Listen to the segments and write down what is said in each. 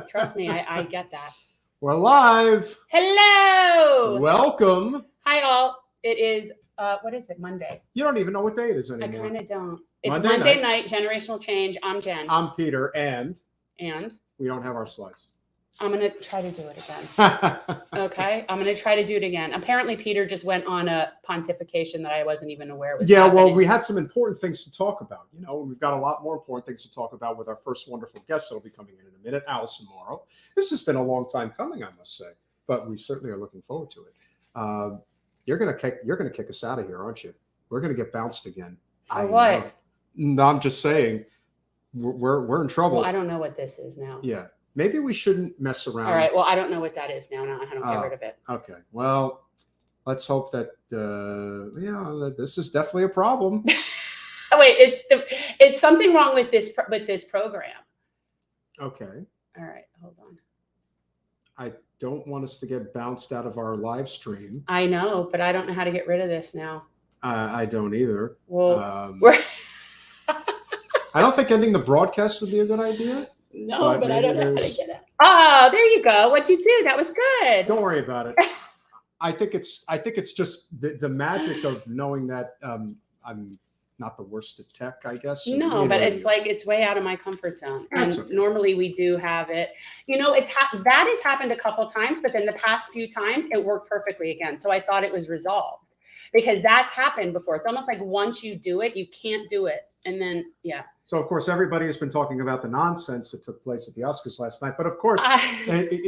Trust me, I get that. We're live. Hello. Welcome. Hi, all. It is, what is it, Monday? You don't even know what day it is anymore. I kind of don't. It's Monday night, Generational Change. I'm Jen. I'm Peter, and we don't have our slides. I'm going to try to do it again. Okay? I'm going to try to do it again. Apparently, Peter just went on a pontification that I wasn't even aware was happening. Well, we had some important things to talk about. You know, we've got a lot more important things to talk about with our first wonderful guest that'll be coming in a minute, Alison Morrow. This has been a long time coming, I must say, but we certainly are looking forward to it. You're gonna kick us out of here, aren't you? We're gonna get bounced again. For what? No, I'm just saying we're in trouble. Well, I don't know what this is now. Yeah. Maybe we shouldn't mess around. All right. Well, I don't know what that is now. I don't get rid of it. Okay. Well, let's hope that that this is definitely a problem. Oh, wait, it's something wrong with this program. Okay. All right. Hold on. I don't want us to get bounced out of our live stream. I know, but I don't know how to get rid of this now. I don't either. Well, I don't think ending the broadcast would be a good idea. No, but I don't know how to get it. Oh, there you go. What'd you do? That was good. Don't worry about it. I think it's just the magic of knowing that I'm not the worst at tech, I guess. No, but it's like it's way out of my comfort zone. And okay. Normally we do have it. You know, that has happened a couple of times, but then the past few times it worked perfectly again. So I thought it was resolved because that's happened before. It's almost like once you do it, you can't do it. And then, yeah. So, of course, everybody has been talking about the nonsense that took place at the Oscars last night. But, of course,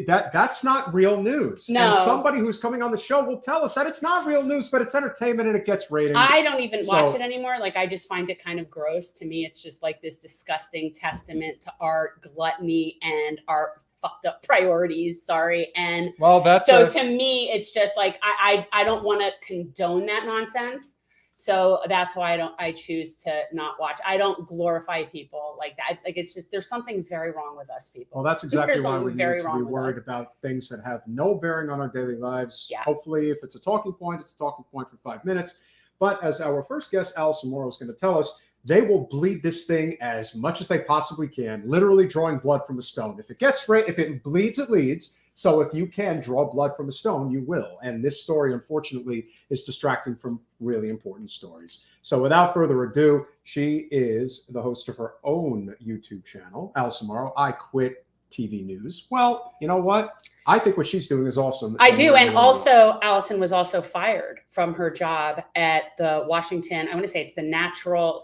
that's not real news. No. And somebody who's coming on the show will tell us that it's not real news, but it's entertainment and it gets ratings. I don't even watch it anymore. Like, I just find it kind of gross. To me, it's just like this disgusting testament to our gluttony and our fucked up priorities. Sorry. And to me, it's just like I don't want to condone that nonsense. So that's why I choose to not watch. I don't glorify people like that. Like it's just there's something very wrong with us people. Well, that's exactly why we need to be worried about things that have no bearing on our daily lives. Yeah. Hopefully, if it's a talking point, it's a talking point for 5 minutes. But as our first guest, Alison Morrow, is going to tell us, they will bleed this thing as much as they possibly can, literally drawing blood from a stone. If it bleeds, it leads. So if you can draw blood from a stone, you will. And this story, unfortunately, is distracting from really important stories. So without further ado, she is the host of her own YouTube channel, Alison Morrow, I Quit TV News. Well, you know what? I think what she's doing is awesome. I do. And also, Alison was also fired from her job at the Washington, I want to say it's the natural,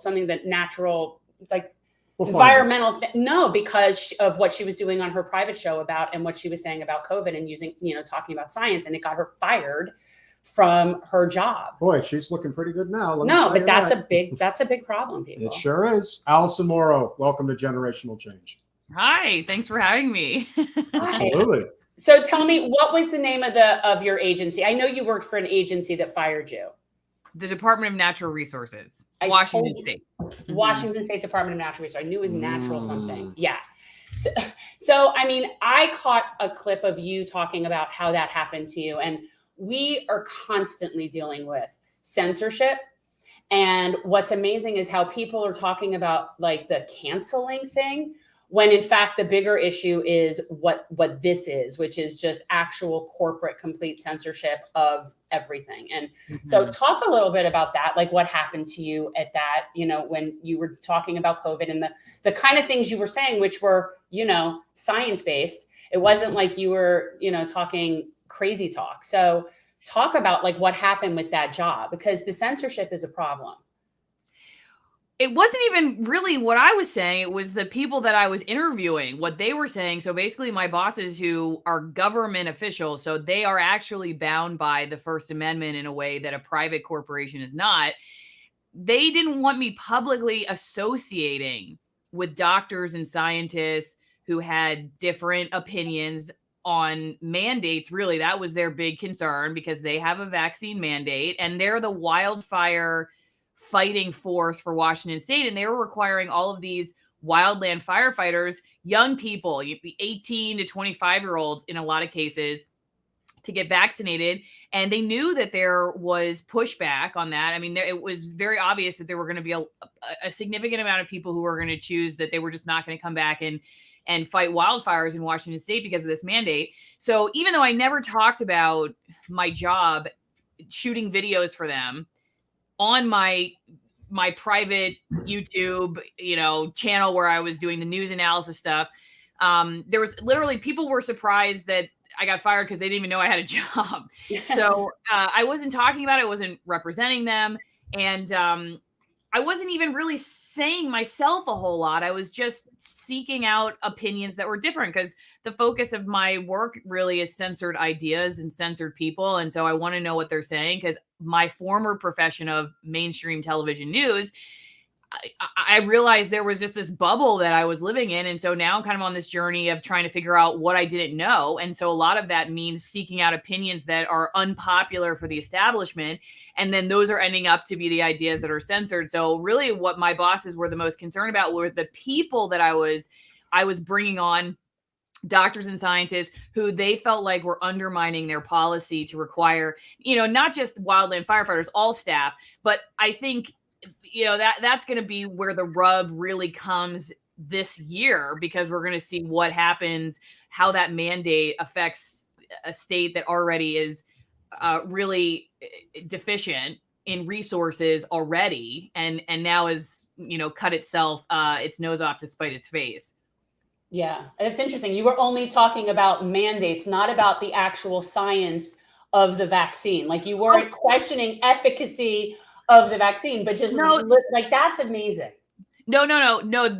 like, environmental no, because of what she was doing on her private show about and what she was saying about COVID and using, talking about science, and it got her fired from her job. Boy, she's looking pretty good now. No, but that's a big problem, people. It sure is. Alison Morrow, welcome to Generational Change. Hi, thanks for having me. Absolutely. So tell me, what was the name of your agency? I know you worked for an agency that fired you. The Department of Natural Resources, Washington State. Washington State Department of Natural Resources. I knew it was natural something. Yeah. So, I mean, I caught a clip of you talking about how that happened to you. And we are constantly dealing with censorship. And what's amazing is how people are talking about like the canceling thing, when in fact the bigger issue is what this is, which is just actual corporate complete censorship of everything. And so talk a little bit about that, like what happened to you at that, when you were talking about COVID and the kind of things you were saying, which were, science-based. It wasn't like you were, talking crazy talk. So talk about like what happened with that job, because the censorship is a problem. It wasn't even really what I was saying. It was the people that I was interviewing, what they were saying. So basically my bosses who are government officials, so they are actually bound by the First Amendment in a way that a private corporation is not. They didn't want me publicly associating with doctors and scientists who had different opinions on mandates. Really, that was their big concern because they have a vaccine mandate and they're the wildfire fighting force for Washington State. And they were requiring all of these wildland firefighters, young people, 18 to 25-year-olds in a lot of cases, to get vaccinated. And they knew that there was pushback on that. I mean, it was very obvious that there were going to be a significant amount of people who were going to choose that they were just not going to come back and and fight wildfires in Washington State because of this mandate. So even though I never talked about my job shooting videos for them on my private YouTube, channel where I was doing the news analysis stuff, there was literally people were surprised that I got fired because they didn't even know I had a job. So I wasn't talking about it. I wasn't representing them. And I wasn't even really saying myself a whole lot. I was just seeking out opinions that were different because the focus of my work really is censored ideas and censored people. And so I want to know what they're saying because my former profession of mainstream television news, I realized there was just this bubble that I was living in. And so now I'm kind of on this journey of trying to figure out what I didn't know. And so a lot of that means seeking out opinions that are unpopular for the establishment. And then those are ending up to be the ideas that are censored. So really what my bosses were the most concerned about were the people that I was bringing on, doctors and scientists who they felt like were undermining their policy to require, not just wildland firefighters, all staff. But I think that's going to be where the rub really comes this year, because we're going to see what happens, how that mandate affects a state that already is really deficient in resources already, and now is cut itself its nose off to spite its face. Yeah, it's interesting. You were only talking about mandates, not about the actual science of the vaccine. Like you weren't questioning efficacy of the vaccine, but just like that's amazing. No.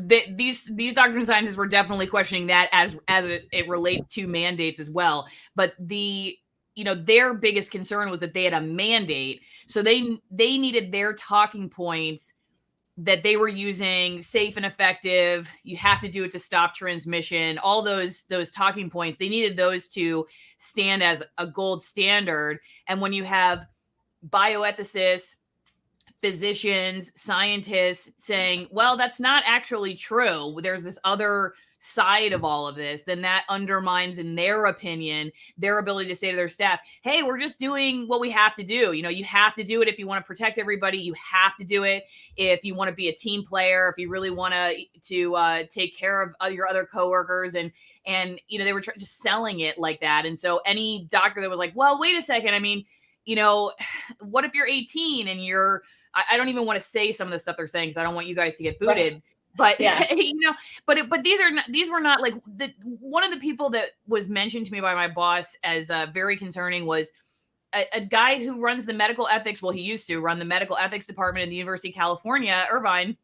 These doctors and scientists were definitely questioning that as it relates to mandates as well. But their biggest concern was that they had a mandate, so they needed their talking points that they were using, safe and effective. You have to do it to stop transmission. All those talking points, they needed those to stand as a gold standard. And when you have bioethicists, physicians, scientists saying, well, that's not actually true, there's this other side of all of this, then that undermines, in their opinion, their ability to say to their staff, hey, we're just doing what we have to do. You have to do it if you want to protect everybody. You have to do it if you want to be a team player, if you really want to take care of your other coworkers. And they were just selling it like that. And so any doctor that was like, well, wait a second, I mean, what if you're 18 and I don't even want to say some of the stuff they're saying because I don't want you guys to get booted. Right. But yeah, but these were not like one of the people that was mentioned to me by my boss as very concerning was a guy who runs the medical ethics. Well, he used to run the medical ethics department at the University of California, Irvine,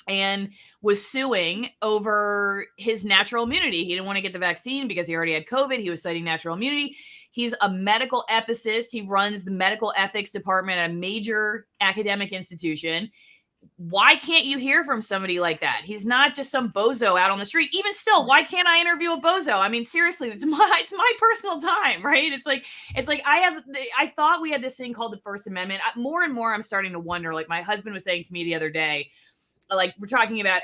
and was suing over his natural immunity. He didn't want to get the vaccine because he already had COVID. He was citing natural immunity. He's a medical ethicist. He runs the medical ethics department at a major academic institution. Why can't you hear from somebody like that? He's not just some bozo out on the street. Even still, why can't I interview a bozo? I mean, seriously, it's my personal time, right? It's like I thought we had this thing called the First Amendment. More and more, I'm starting to wonder. Like my husband was saying to me the other day, like we're talking about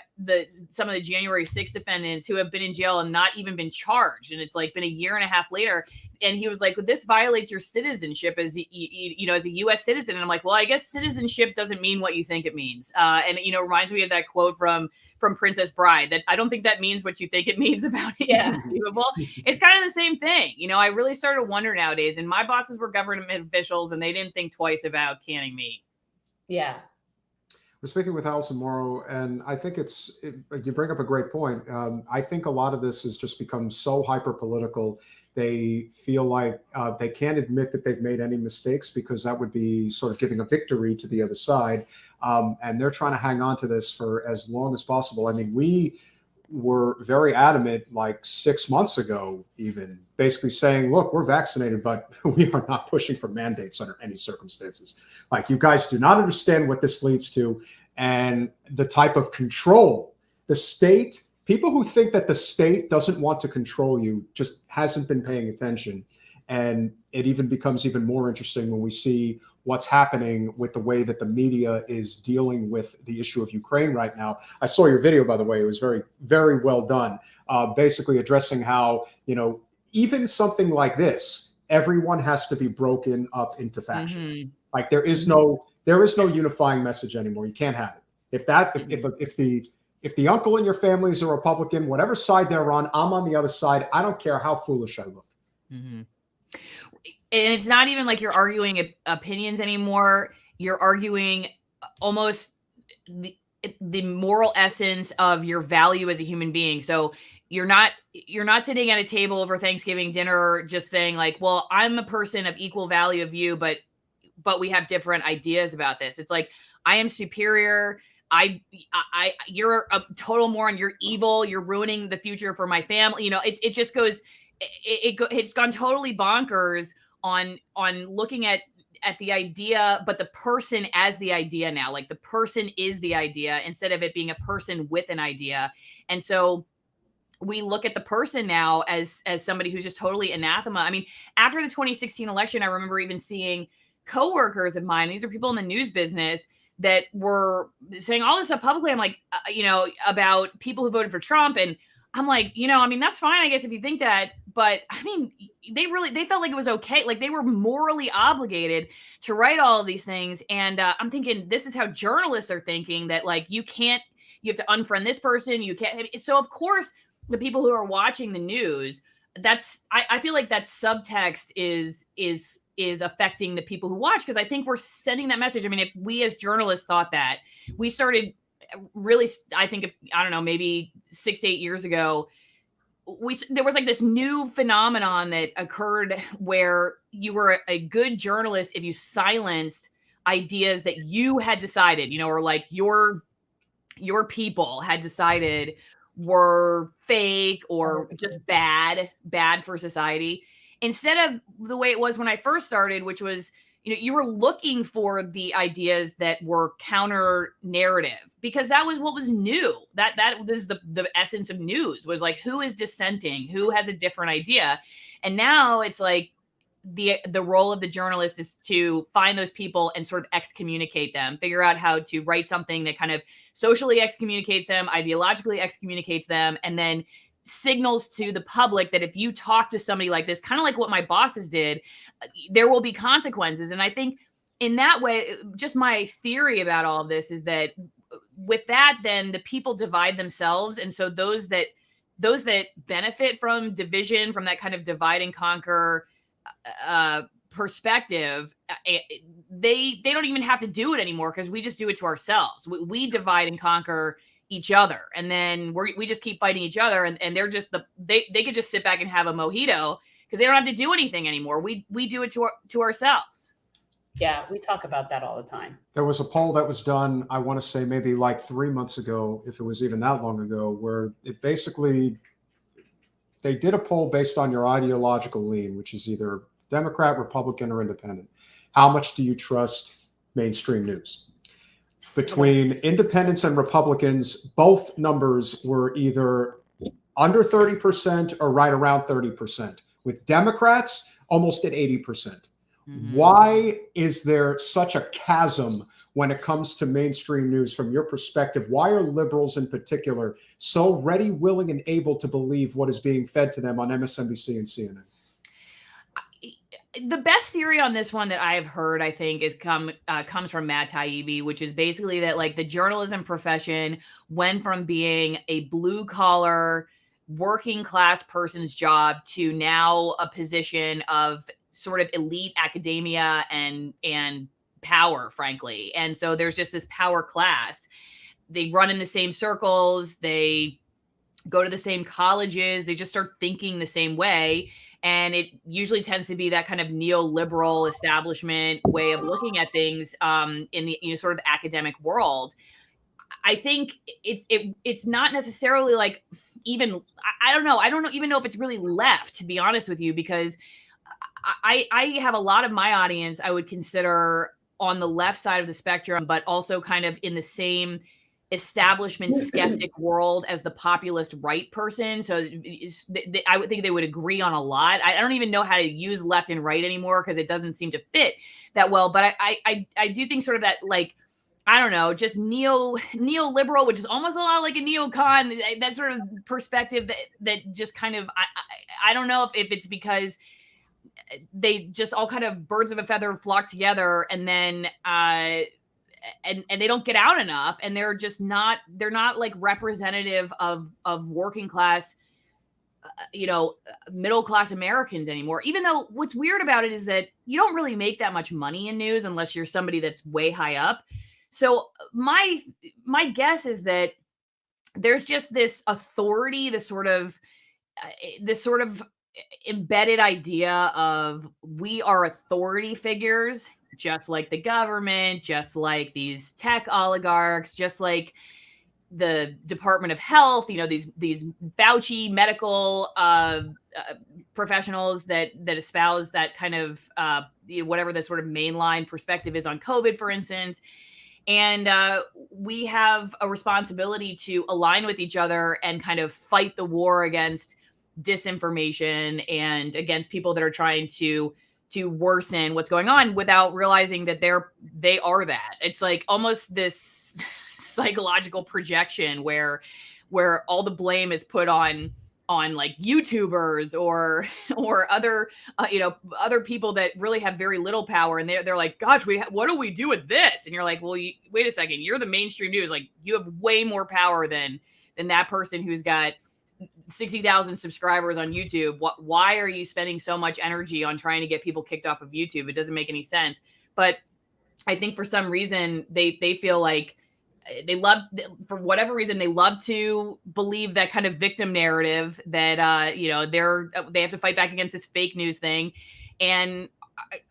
some of the January 6th defendants who have been in jail and not even been charged, and it's like been a year and a half later. And he was like, well, this violates your citizenship as a U.S. citizen. And I'm like, well, I guess citizenship doesn't mean what you think it means. And it reminds me of that quote from Princess Bride, that I don't think that means what you think it means about inconceivable. It's kind of the same thing. I really started to wonder nowadays, and my bosses were government officials and they didn't think twice about canning meat. Yeah. We're speaking with Alison Morrow, and I think you bring up a great point. I think a lot of this has just become so hyper-political. They feel like they can't admit that they've made any mistakes because that would be sort of giving a victory to the other side. And they're trying to hang on to this for as long as possible. I mean, we were very adamant like 6 months ago, even basically saying, look, we're vaccinated, but we are not pushing for mandates under any circumstances. Like, you guys do not understand what this leads to and the type of control the state. People who think that the state doesn't want to control you just hasn't been paying attention. And it even becomes even more interesting when we see what's happening with the way that the media is dealing with the issue of Ukraine right now. I saw your video, by the way. It was very, very well done. Basically addressing how, even something like this, everyone has to be broken up into factions. Mm-hmm. Like there is no unifying message anymore. You can't have it. If If the uncle in your family is a Republican, whatever side they're on, I'm on the other side. I don't care how foolish I look. Mm-hmm. And it's not even like you're arguing opinions anymore. You're arguing almost the moral essence of your value as a human being. So you're not sitting at a table over Thanksgiving dinner just saying like, well, I'm a person of equal value of you, but we have different ideas about this. It's like, I am superior. You're a total moron. You're evil. You're ruining the future for my family. You know, it just goes, it's gone totally bonkers on looking at the idea, but the person as the idea now. Like the person is the idea instead of it being a person with an idea. And so we look at the person now as somebody who's just totally anathema. I mean, after the 2016 election, I remember even seeing coworkers of mine, these are people in the news business, that were saying all this stuff publicly. I'm like, about people who voted for Trump. And I'm like, I mean, that's fine, I guess, if you think that. But I mean, they felt like it was okay. Like they were morally obligated to write all of these things. And I'm thinking, this is how journalists are thinking, that like, you have to unfriend this person. You can't. So of course, the people who are watching the news, I feel like that subtext is affecting the people who watch, because I think we're sending that message. I mean, if we as journalists thought that, we started really, I think, I don't know, maybe 6 to 8 years ago, there was like this new phenomenon that occurred where you were a good journalist if you silenced ideas that you had decided, or like your people had decided were fake or just bad for society, instead of the way it was when I first started, which was, you were looking for the ideas that were counter narrative, because that was what was new. That was the essence of news, was like, who is dissenting, who has a different idea. And now it's like the role of the journalist is to find those people and sort of excommunicate them, figure out how to write something that kind of socially excommunicates them, ideologically excommunicates them, and then signals to the public that if you talk to somebody like this, kind of like what my bosses did, there will be consequences. And I think in that way, just my theory about all of this is that with that, then the people divide themselves. And so those that benefit from division, from that kind of divide and conquer perspective, they don't even have to do it anymore, because we just do it to ourselves. We divide and conquer each other, and then we just keep fighting each other, and they're just they could just sit back and have a mojito because they don't have to do anything anymore. We do it to ourselves. Yeah, we talk about that all the time. There was a poll that was done, I want to say maybe like 3 months ago, if it was even that long ago, where it basically, they did a poll based on your ideological lean, which is either Democrat, Republican, or independent. How much do you trust mainstream news? Between independents and Republicans, both numbers were either under 30% or right around 30%. With Democrats, almost at 80%. Mm-hmm. Why is there such a chasm when it comes to mainstream news from your perspective? Why are liberals in particular so ready, willing, and able to believe what is being fed to them on MSNBC and CNN? The best theory on this one that I have heard, I think, comes from Matt Taibbi, which is basically that like the journalism profession went from being a blue collar working class person's job to now a position of sort of elite academia and power, frankly. And so there's just this power class. They run in the same circles. They go to the same colleges. They just start thinking the same way. And it usually tends to be that kind of neoliberal establishment way of looking at things in the sort of academic world. I think it's not necessarily like even, I don't know. I don't even know if it's really left, to be honest with you, because I have a lot of my audience I would consider on the left side of the spectrum, but also kind of in the same establishment skeptic world as the populist right person. So I would think they would agree on a lot. I don't even know how to use left and right anymore because it doesn't seem to fit that well. But I do think sort of that, like, I don't know, just neoliberal, which is almost a lot like a neocon, that sort of perspective that just kind of, I don't know if it's because they just all kind of birds of a feather flock together, and then and they don't get out enough, and they're not like representative of working class, middle class Americans anymore. Even though what's weird about it is that you don't really make that much money in news unless you're somebody that's way high up. So my guess is that there's just this authority, this sort of embedded idea of we are authority figures, just like the government, just like these tech oligarchs, just like the Department of Health, these Fauci medical professionals that espouse that kind of whatever the sort of mainline perspective is on COVID, for instance. And we have a responsibility to align with each other and kind of fight the war against disinformation and against people that are trying to worsen what's going on without realizing that they are that. It's like almost this psychological projection where all the blame is put on like YouTubers or other other people that really have very little power, and they're like, gosh, what do we do with this? And you're like, well, wait a second, you're the mainstream news, like you have way more power than that person who's got 60,000 subscribers on YouTube. Why are you spending so much energy on trying to get people kicked off of YouTube? It doesn't make any sense. But I think for some reason they feel like for whatever reason, they love to believe that kind of victim narrative that, they have to fight back against this fake news thing, and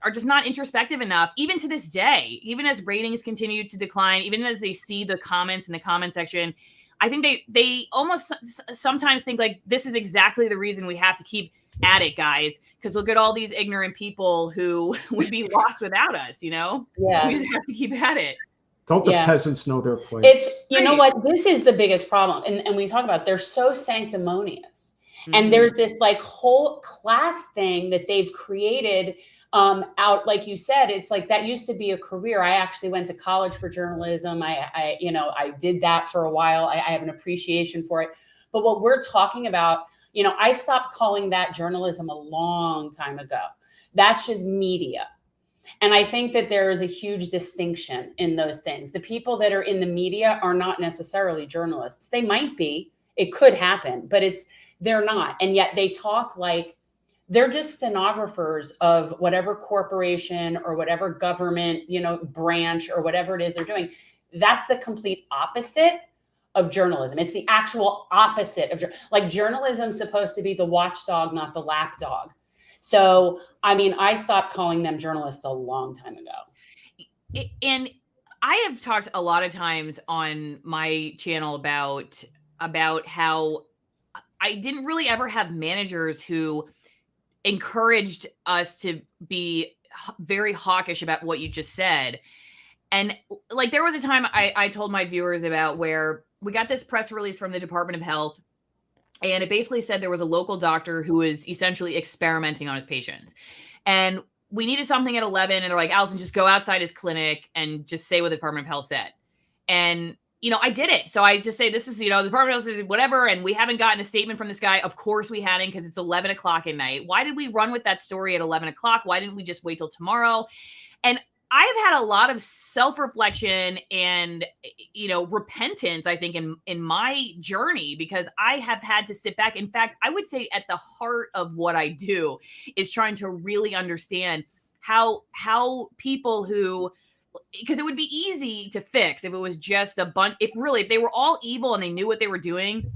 are just not introspective enough, even to this day, even as ratings continue to decline, even as they see the comments in the comment section. I think they almost sometimes think like this is exactly the reason we have to keep at it, guys, because look at all these ignorant people who would be lost without us, Yeah. We just have to keep at it. Don't the peasants know their place? It's, you know what, this is the biggest problem. And we talk about, they're so sanctimonious. Mm-hmm. And there's this like whole class thing that they've created out, like you said, it's like that used to be a career. I actually went to college for journalism. I did that for a while. I have an appreciation for it. But what we're talking about, I stopped calling that journalism a long time ago. That's just media. And I think that there is a huge distinction in those things. The people that are in the media are not necessarily journalists. They might be, it could happen, but they're not. And yet they talk like they're just stenographers of whatever corporation or whatever government, branch or whatever it is they're doing. That's the complete opposite of journalism. It's the actual opposite of like journalism's supposed to be the watchdog, not the lapdog. So, I stopped calling them journalists a long time ago. And I have talked a lot of times on my channel about how I didn't really ever have managers who encouraged us to be very hawkish about what you just said. And like, there was a time I told my viewers about where we got this press release from the Department of Health, and it basically said there was a local doctor who was essentially experimenting on his patients. And we needed something at 11. And they're like, Alison, just go outside his clinic and just say what the Department of Health said. And, I did it. So I just say, this is, the Department of Health says whatever. And we haven't gotten a statement from this guy. Of course we hadn't, because it's 11 o'clock at night. Why did we run with that story at 11 o'clock? Why didn't we just wait till tomorrow? And I've had a lot of self-reflection and, repentance, I think, in my journey, because I have had to sit back. In fact, I would say at the heart of what I do is trying to really understand how people who, because it would be easy to fix if it was just a bunch, if they were all evil and they knew what they were doing,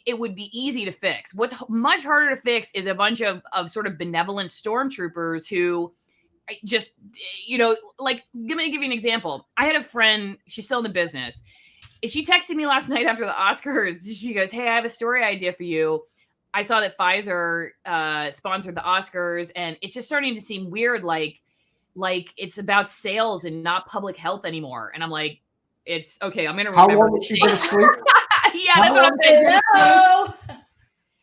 it would be easy to fix. What's much harder to fix is a bunch of sort of benevolent stormtroopers who just, like, let me give you an example. I had a friend, she's still in the business. She texted me last night after the Oscars. She goes, hey, I have a story idea for you. I saw that Pfizer sponsored the Oscars, and it's just starting to seem weird, like it's about sales and not public health anymore. And I'm like, it's okay. I'm going to remember. How long was she been asleep? Yeah, that's what I'm saying. Hello.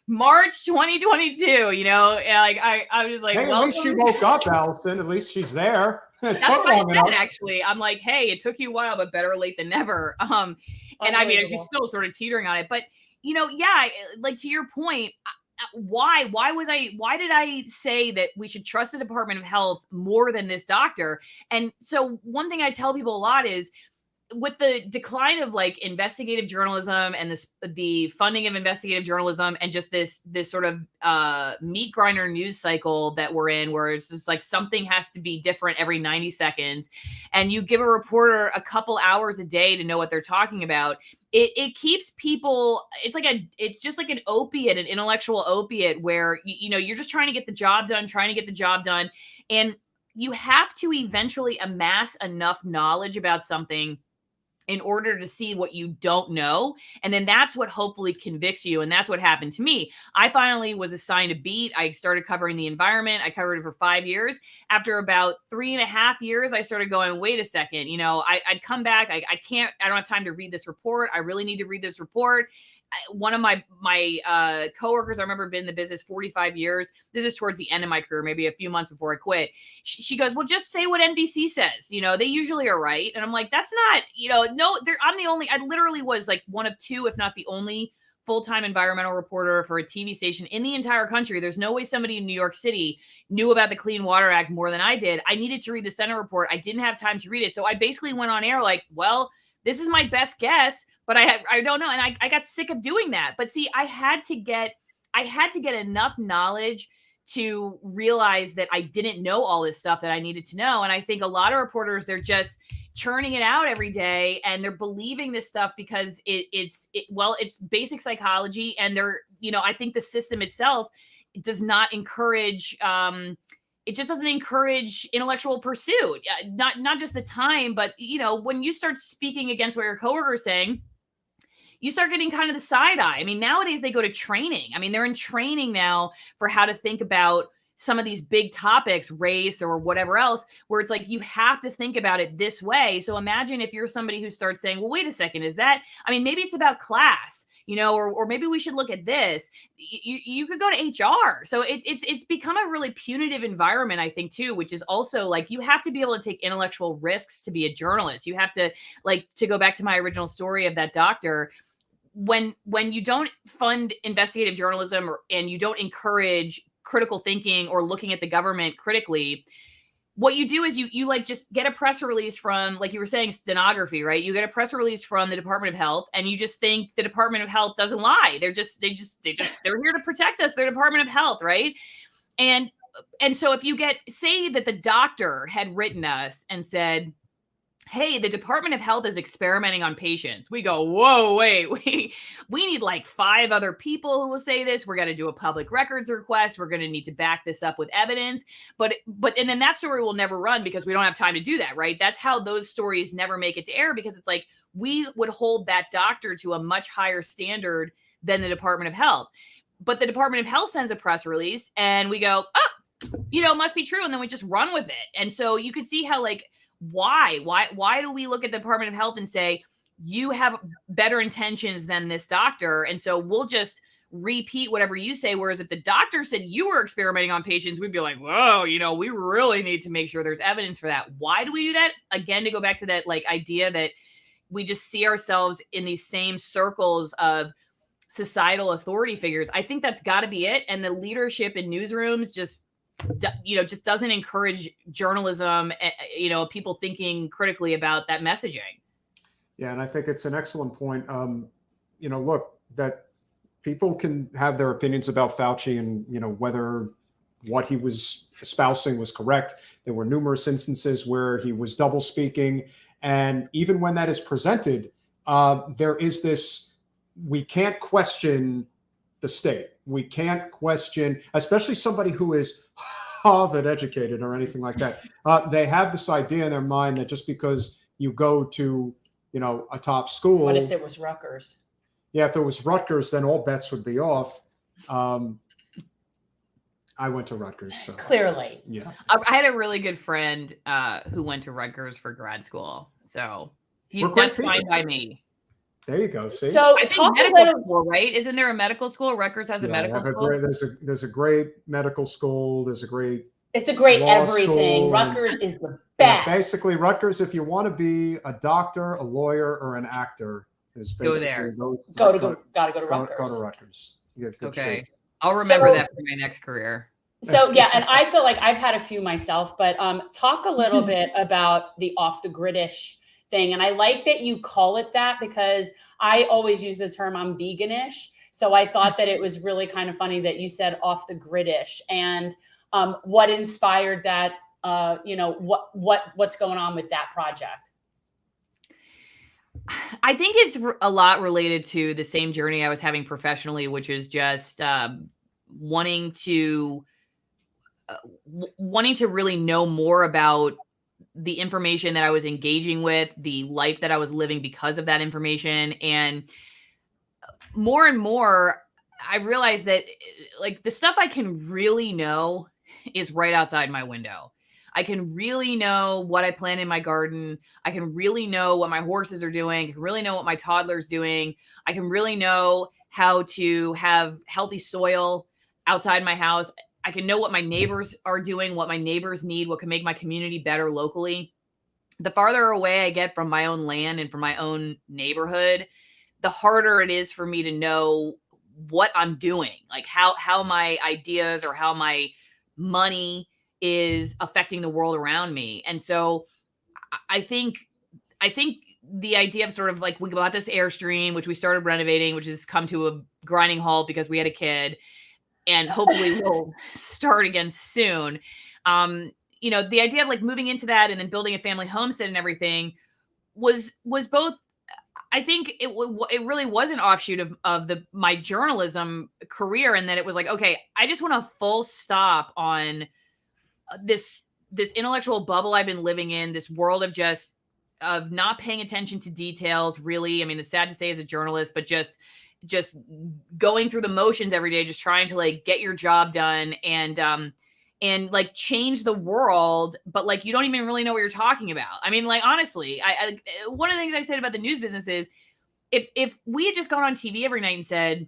March 2022, and like I was just like, hey, at least she woke up, Alison. At least she's there. That's what I said, actually. I'm like, hey, it took you a while, but better late than never. And she's still sort of teetering on it. But like, to your point, why did I say that we should trust the Department of Health more than this doctor? And so one thing I tell people a lot is, with the decline of like investigative journalism and the funding of investigative journalism and just this sort of meat grinder news cycle that we're in, where it's just like something has to be different every 90 seconds, and you give a reporter a couple hours a day to know what they're talking about, it keeps people, it's just like an opiate, an intellectual opiate, where you know, you're just trying to get the job done, and you have to eventually amass enough knowledge about something in order to see what you don't know. And then that's what hopefully convicts you. And that's what happened to me. I finally was assigned a beat. I started covering the environment. I covered it for 5 years. After about 3.5 years, I started going, wait a second, you know, I'd come back. I don't have time to read this report. I really need to read this report. One of my coworkers, I remember, been in the business 45 years. This is towards the end of my career, maybe a few months before I quit. She goes, well, just say what NBC says. You know, they usually are right. And I'm like, that's not, you know, no, I literally was like one of two, if not the only full-time environmental reporter for a TV station in the entire country. There's no way somebody in New York City knew about the Clean Water Act more than I did. I needed to read the Senate report. I didn't have time to read it. So I basically went on air like, well, this is my best guess, but I don't know. And I got sick of doing that. But see, I had to get enough knowledge to realize that I didn't know all this stuff that I needed to know. And I think a lot of reporters, they're just churning it out every day, and they're believing this stuff because it's basic psychology. And they're, you know, I think the system itself does not encourage, it just doesn't encourage intellectual pursuit. Not just the time, but, you know, when you start speaking against what your coworker is saying, you start getting kind of the side eye. I mean, nowadays they go to training. I mean, they're in training now for how to think about some of these big topics, race or whatever else, where it's like, you have to think about it this way. So imagine if you're somebody who starts saying, well, wait a second, maybe it's about class, you know, or maybe we should look at this. You could go to HR. So it's become a really punitive environment, I think, too, which is also like, you have to be able to take intellectual risks to be a journalist. You have to, like, to go back to my original story of that doctor, when you don't fund investigative journalism and you don't encourage critical thinking or looking at the government critically, what you do is you like just get a press release from, like you were saying, stenography, right? You get a press release from the Department of Health, and you just think the Department of Health doesn't lie. They're here to protect us. They're Department of Health, right? And so if you say that the doctor had written us and said, hey, the Department of Health is experimenting on patients, we go, whoa, wait, we need like 5 other people who will say this. We're going to do a public records request. We're going to need to back this up with evidence. And then that story will never run because we don't have time to do that, right? That's how those stories never make it to air, because it's like, we would hold that doctor to a much higher standard than the Department of Health. But the Department of Health sends a press release and we go, oh, you know, it must be true. And then we just run with it. And so you could see how, like, why do we look at the Department of Health and say, you have better intentions than this doctor, and so we'll just repeat whatever you say? Whereas if the doctor said you were experimenting on patients, we'd be like, whoa, you know, we really need to make sure there's evidence for that. Why do we do that? Again, to go back to that, like, idea that we just see ourselves in these same circles of societal authority figures. I think that's got to be it. And the leadership in newsrooms just doesn't encourage journalism, you know, people thinking critically about that messaging. Yeah, and I think it's an excellent point. You know, look, that people can have their opinions about Fauci and, you know, whether what he was espousing was correct. There were numerous instances where he was double speaking. And even when that is presented, there is this, we can't question the state. We can't question, especially somebody who is Harvard educated or anything like that. They have this idea in their mind that just because you go to, you know, a top school. What if there was Rutgers? Yeah, if there was Rutgers, then all bets would be off. I went to Rutgers. So. Clearly. Yeah. I had a really good friend who went to Rutgers for grad school. So that's fine by me. There you go. See, so I think medical school, right? Isn't there a medical school? Rutgers has a medical school. There's a great medical school. It's a great everything. Rutgers is the best. Yeah, basically, Rutgers, if you want to be a doctor, a lawyer, or an actor, is basically gotta go to Rutgers. Go to Rutgers. You get good okay, shape. I'll remember that for my next career. So yeah, and I feel like I've had a few myself, but talk a little bit about the off the gridish thing. And I like that you call it that, because I always use the term I'm veganish. So I thought that it was really kind of funny that you said off the gridish, and what inspired that, what's going on with that project? I think it's a lot related to the same journey I was having professionally, which is just wanting to really know more about the information that I was engaging with, the life that I was living because of that information. And more, I realized that like the stuff I can really know is right outside my window. I can really know what I plant in my garden. I can really know what my horses are doing. I can really know what my toddler's doing. I can really know how to have healthy soil outside my house. I can know what my neighbors are doing, what my neighbors need, what can make my community better locally. The farther away I get from my own land and from my own neighborhood, the harder it is for me to know what I'm doing, like how my ideas or how my money is affecting the world around me. And so I think the idea of sort of like, we bought this Airstream, which we started renovating, which has come to a grinding halt because we had a kid, and hopefully we'll start again soon. The idea of like moving into that and then building a family homestead and everything was both. I think it really was an offshoot of my journalism career, and that it was like, okay, I just want a full stop on this intellectual bubble I've been living in, this world of not paying attention to details, really. I mean, it's sad to say as a journalist, but just going through the motions every day, just trying to like get your job done and like change the world, but like you don't even really know what you're talking about. I mean, like honestly, I one of the things I said about the news business is if we had just gone on TV every night and said,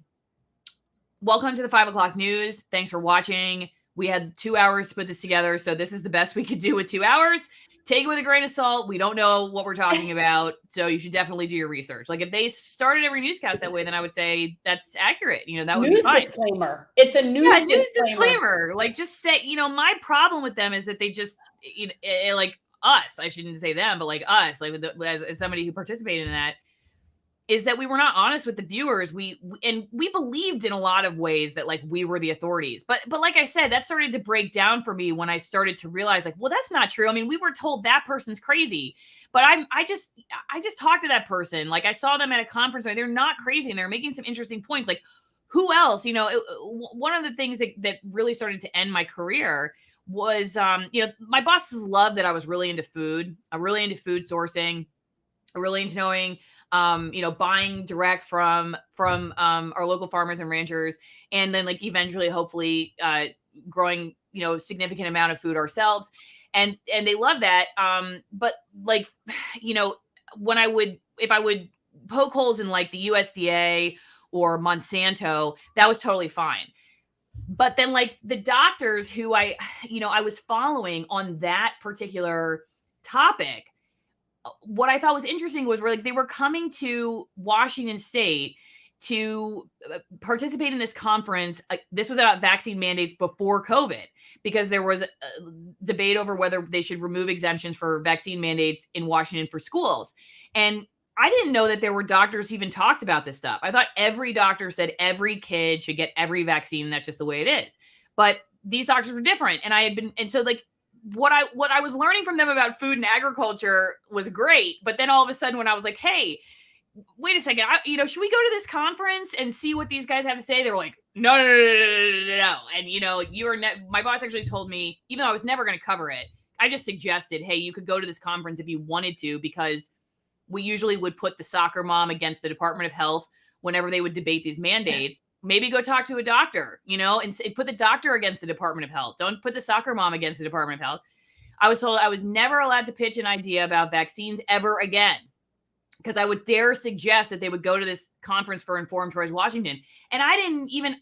"Welcome to the 5 o'clock news. Thanks for watching. We had 2 hours to put this together, so this is the best we could do with 2 hours. Take it with a grain of salt. We don't know what we're talking about, so you should definitely do your research." Like if they started every newscast that way, then I would say that's accurate. That would news be fine. Disclaimer. It's a news disclaimer. Like just say, my problem with them is that they just, like us. I shouldn't say them, but like us, like as somebody who participated in that, is that we were not honest with the viewers. We believed in a lot of ways that like we were the authorities. But like I said, that started to break down for me when I started to realize like, well, that's not true. I mean, we were told that person's crazy, but I just talked to that person. Like I saw them at a conference, like they're not crazy and they're making some interesting points. Like who else? One of the things that really started to end my career was, my bosses loved that I was really into food. I'm really into food sourcing. I'm really into knowing, buying direct from our local farmers and ranchers, and then like eventually, hopefully, growing, significant amount of food ourselves. And they love that. But like, if I would poke holes in like the USDA or Monsanto, that was totally fine. But then like the doctors who I was following on that particular topic, what I thought was interesting was like they were coming to Washington State to participate in this conference. This was about vaccine mandates before COVID, because there was a debate over whether they should remove exemptions for vaccine mandates in Washington for schools. And I didn't know that there were doctors who even talked about this stuff. I thought every doctor said every kid should get every vaccine, and that's just the way it is. But these doctors were different. And so like, what I was learning from them about food and agriculture was great. But then all of a sudden when I was like, hey, wait a second, should we go to this conference and see what these guys have to say? They were like, no. And, my boss actually told me, even though I was never going to cover it, I just suggested, hey, you could go to this conference if you wanted to, because we usually would put the soccer mom against the Department of Health whenever they would debate these mandates. Maybe go talk to a doctor, and put the doctor against the Department of Health. Don't put the soccer mom against the Department of Health. I was told I was never allowed to pitch an idea about vaccines ever again, because I would dare suggest that they would go to this conference for Informed Choice Washington. And I didn't even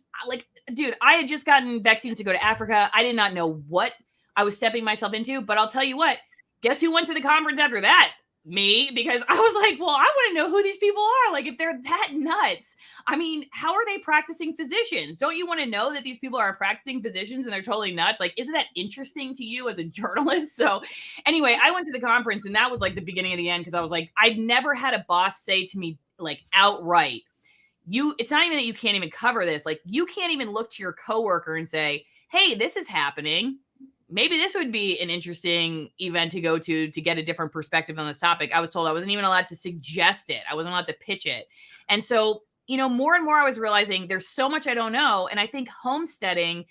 I had just gotten vaccines to go to Africa. I did not know what I was stepping myself into, but I'll tell you what, guess who went to the conference after that? me, because I was like, well, I want to know who these people are. Like, if they're that nuts, I mean, how are they practicing physicians? Don't you want to know that these people are practicing physicians and they're totally nuts? Like, isn't that interesting to you as a journalist? So anyway, I went to the conference and that was like the beginning of the end, because I was like, I'd never had a boss say to me, like, outright, it's not even that you can't even cover this. Like, you can't even look to your coworker and say, hey, this is happening. Maybe this would be an interesting event to go to get a different perspective on this topic. I was told I wasn't even allowed to suggest it. I wasn't allowed to pitch it. And so, more and more I was realizing there's so much I don't know. And I think homesteading,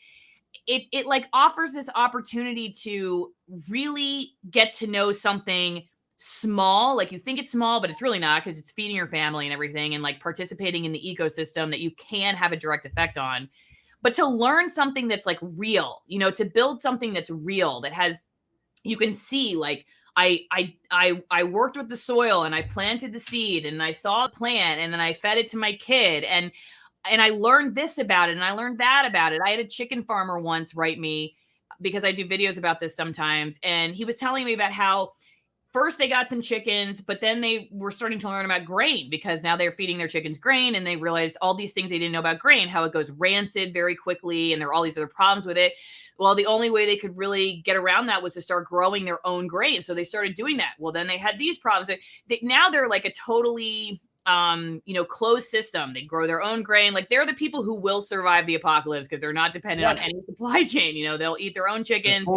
it like offers this opportunity to really get to know something small. Like, you think it's small, but it's really not, because it's feeding your family and everything, and like participating in the ecosystem that you can have a direct effect on. But to learn something that's like real, to build something that's real, that has, you can see, like, I worked with the soil and I planted the seed and I saw a plant and then I fed it to my kid and I learned this about it and I learned that about it. I had a chicken farmer once write me, because I do videos about this sometimes, and he was telling me about how first they got some chickens, but then they were starting to learn about grain, because now they're feeding their chickens grain, and they realized all these things they didn't know about grain, how it goes rancid very quickly, and there are all these other problems with it. Well, the only way they could really get around that was to start growing their own grain. So they started doing that. Well, then they had these problems. Now they're like a totally closed system. They grow their own grain. Like, they're the people who will survive the apocalypse because they're not dependent on any supply chain. They'll eat their own chickens,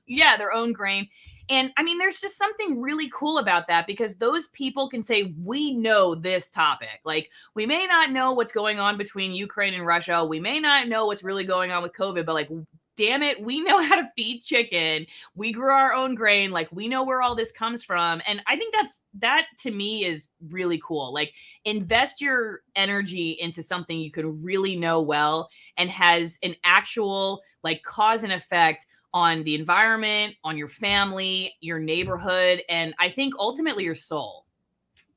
their own grain. And I mean, there's just something really cool about that, because those people can say, we know this topic. Like, we may not know what's going on between Ukraine and Russia. We may not know what's really going on with COVID, but like, damn it, we know how to feed chicken. We grew our own grain. Like, we know where all this comes from. And I think that to me is really cool. Like, invest your energy into something you can really know well and has an actual like cause and effect on the environment, on your family, your neighborhood, and I think ultimately your soul.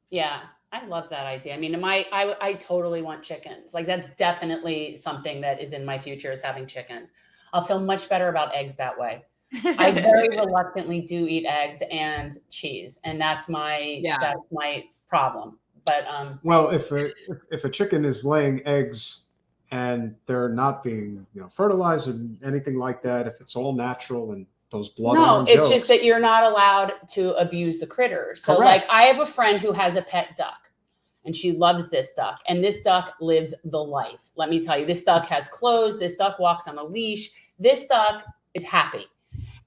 Yeah, I love that idea. I mean, I totally want chickens. Like, that's definitely something that is in my future, is having chickens. I'll feel much better about eggs that way. I very reluctantly do eat eggs and cheese, and that's my problem. But well, if a chicken is laying eggs and they're not being fertilized or anything like that, if it's all natural and those blood orange it's yolks, just that you're not allowed to abuse the critters. So correct. Like, I have a friend who has a pet duck, and she loves this duck, and this duck lives the life. Let me tell you, this duck has clothes. This duck walks on a leash. This duck is happy.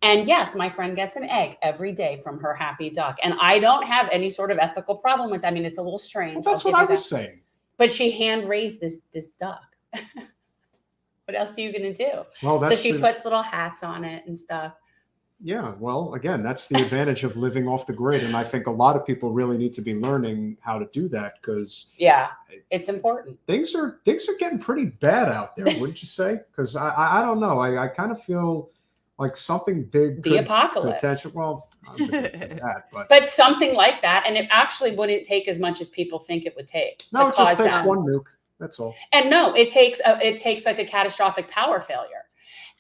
And yes, my friend gets an egg every day from her happy duck. And I don't have any sort of ethical problem with that. I mean, it's a little strange. Well, that's what I was saying. But she hand raised this duck. What else are you going to do? Well, so she puts little hats on it and stuff. Yeah, well, again, that's the advantage of living off the grid. And I think a lot of people really need to be learning how to do that, because it's important. Things are getting pretty bad out there, wouldn't you say? Because I don't know. I kind of feel like something big. The apocalypse. Well, I'm not gonna say that, but something like that. And it actually wouldn't take as much as people think it would take. No, it just takes one nuke. That's all. And no, it takes like a catastrophic power failure.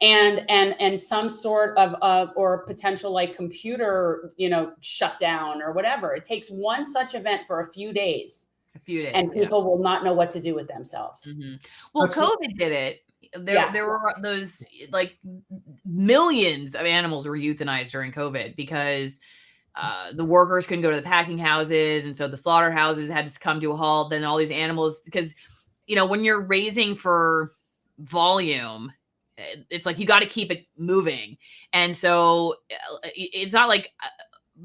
And some sort of or potential like computer, shutdown or whatever. It takes one such event for a few days. And people will not know what to do with themselves. Mm-hmm. Well, COVID did it. There were those like millions of animals were euthanized during COVID because the workers couldn't go to the packing houses. And so the slaughterhouses had to come to a halt. Then all these animals, because, when you're raising for volume, it's like you got to keep it moving. And so it's not like